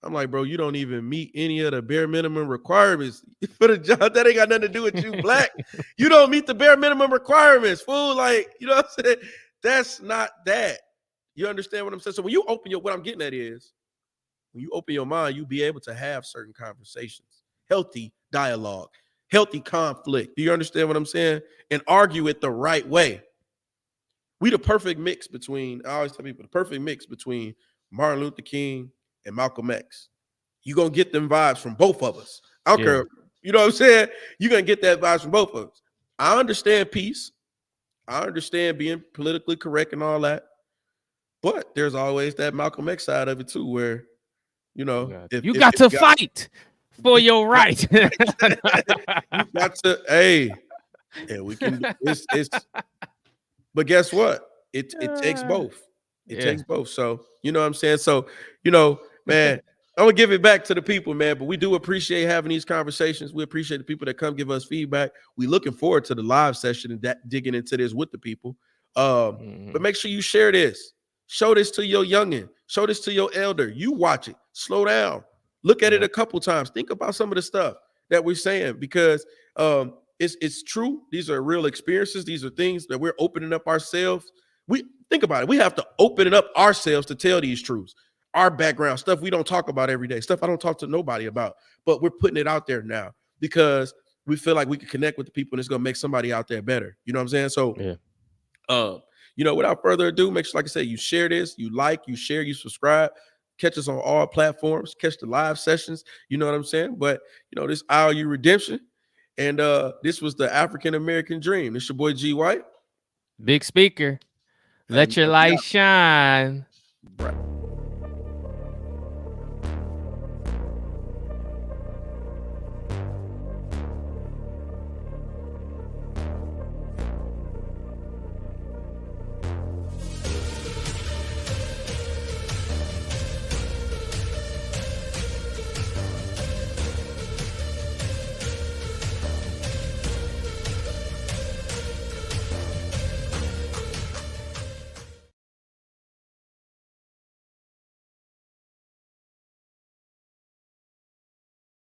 I'm like, bro, you don't even meet any of the bare minimum requirements for the job. That ain't got nothing to do with you, black. You don't meet the bare minimum requirements, fool. Like, you know what I'm saying? That's not that. You understand what I'm saying? So when you open what I'm getting at is, when you open your mind, you'll be able to have certain conversations, healthy dialogue, healthy conflict. Do you understand what I'm saying? And argue it the right way. We the perfect mix between, I always tell people, the perfect mix between Martin Luther King and Malcolm X. You're going to get them vibes from both of us. I don't care. You know what I'm saying? You're going to get that vibes from both of us. I understand peace. I understand being politically correct and all that. But there's always that Malcolm X side of it too, where, you know, you got to fight for your right. You got to, hey, and we can, it's but guess what? It takes both. It takes both. So, you know what I'm saying? So, you know, man, I'm going to give it back to the people, man. But we do appreciate having these conversations. We appreciate the people that come give us feedback. We looking forward to the live session and digging into this with the people. But make sure you share this. Show this to your youngin. Show this to your elder. You watch it. Slow down. Look at it a couple times. Think about some of the stuff that we're saying because it's true. These are real experiences. These are things that we're opening up ourselves. We think about it. We have to open it up ourselves to tell these truths. Our background, stuff we don't talk about every day, stuff I don't talk to nobody about, but we're putting it out there now because we feel like we can connect with the people and it's going to make somebody out there better. You know what I'm saying? So, you know, without further ado, make sure, like I said, you share this, you like, you share, you subscribe. Catch us on all platforms. Catch the live sessions. You know what I'm saying? But, you know, this IOU Redemption. And this was the African American Dream. This your boy G White. Big speaker. Let your light shine. Right.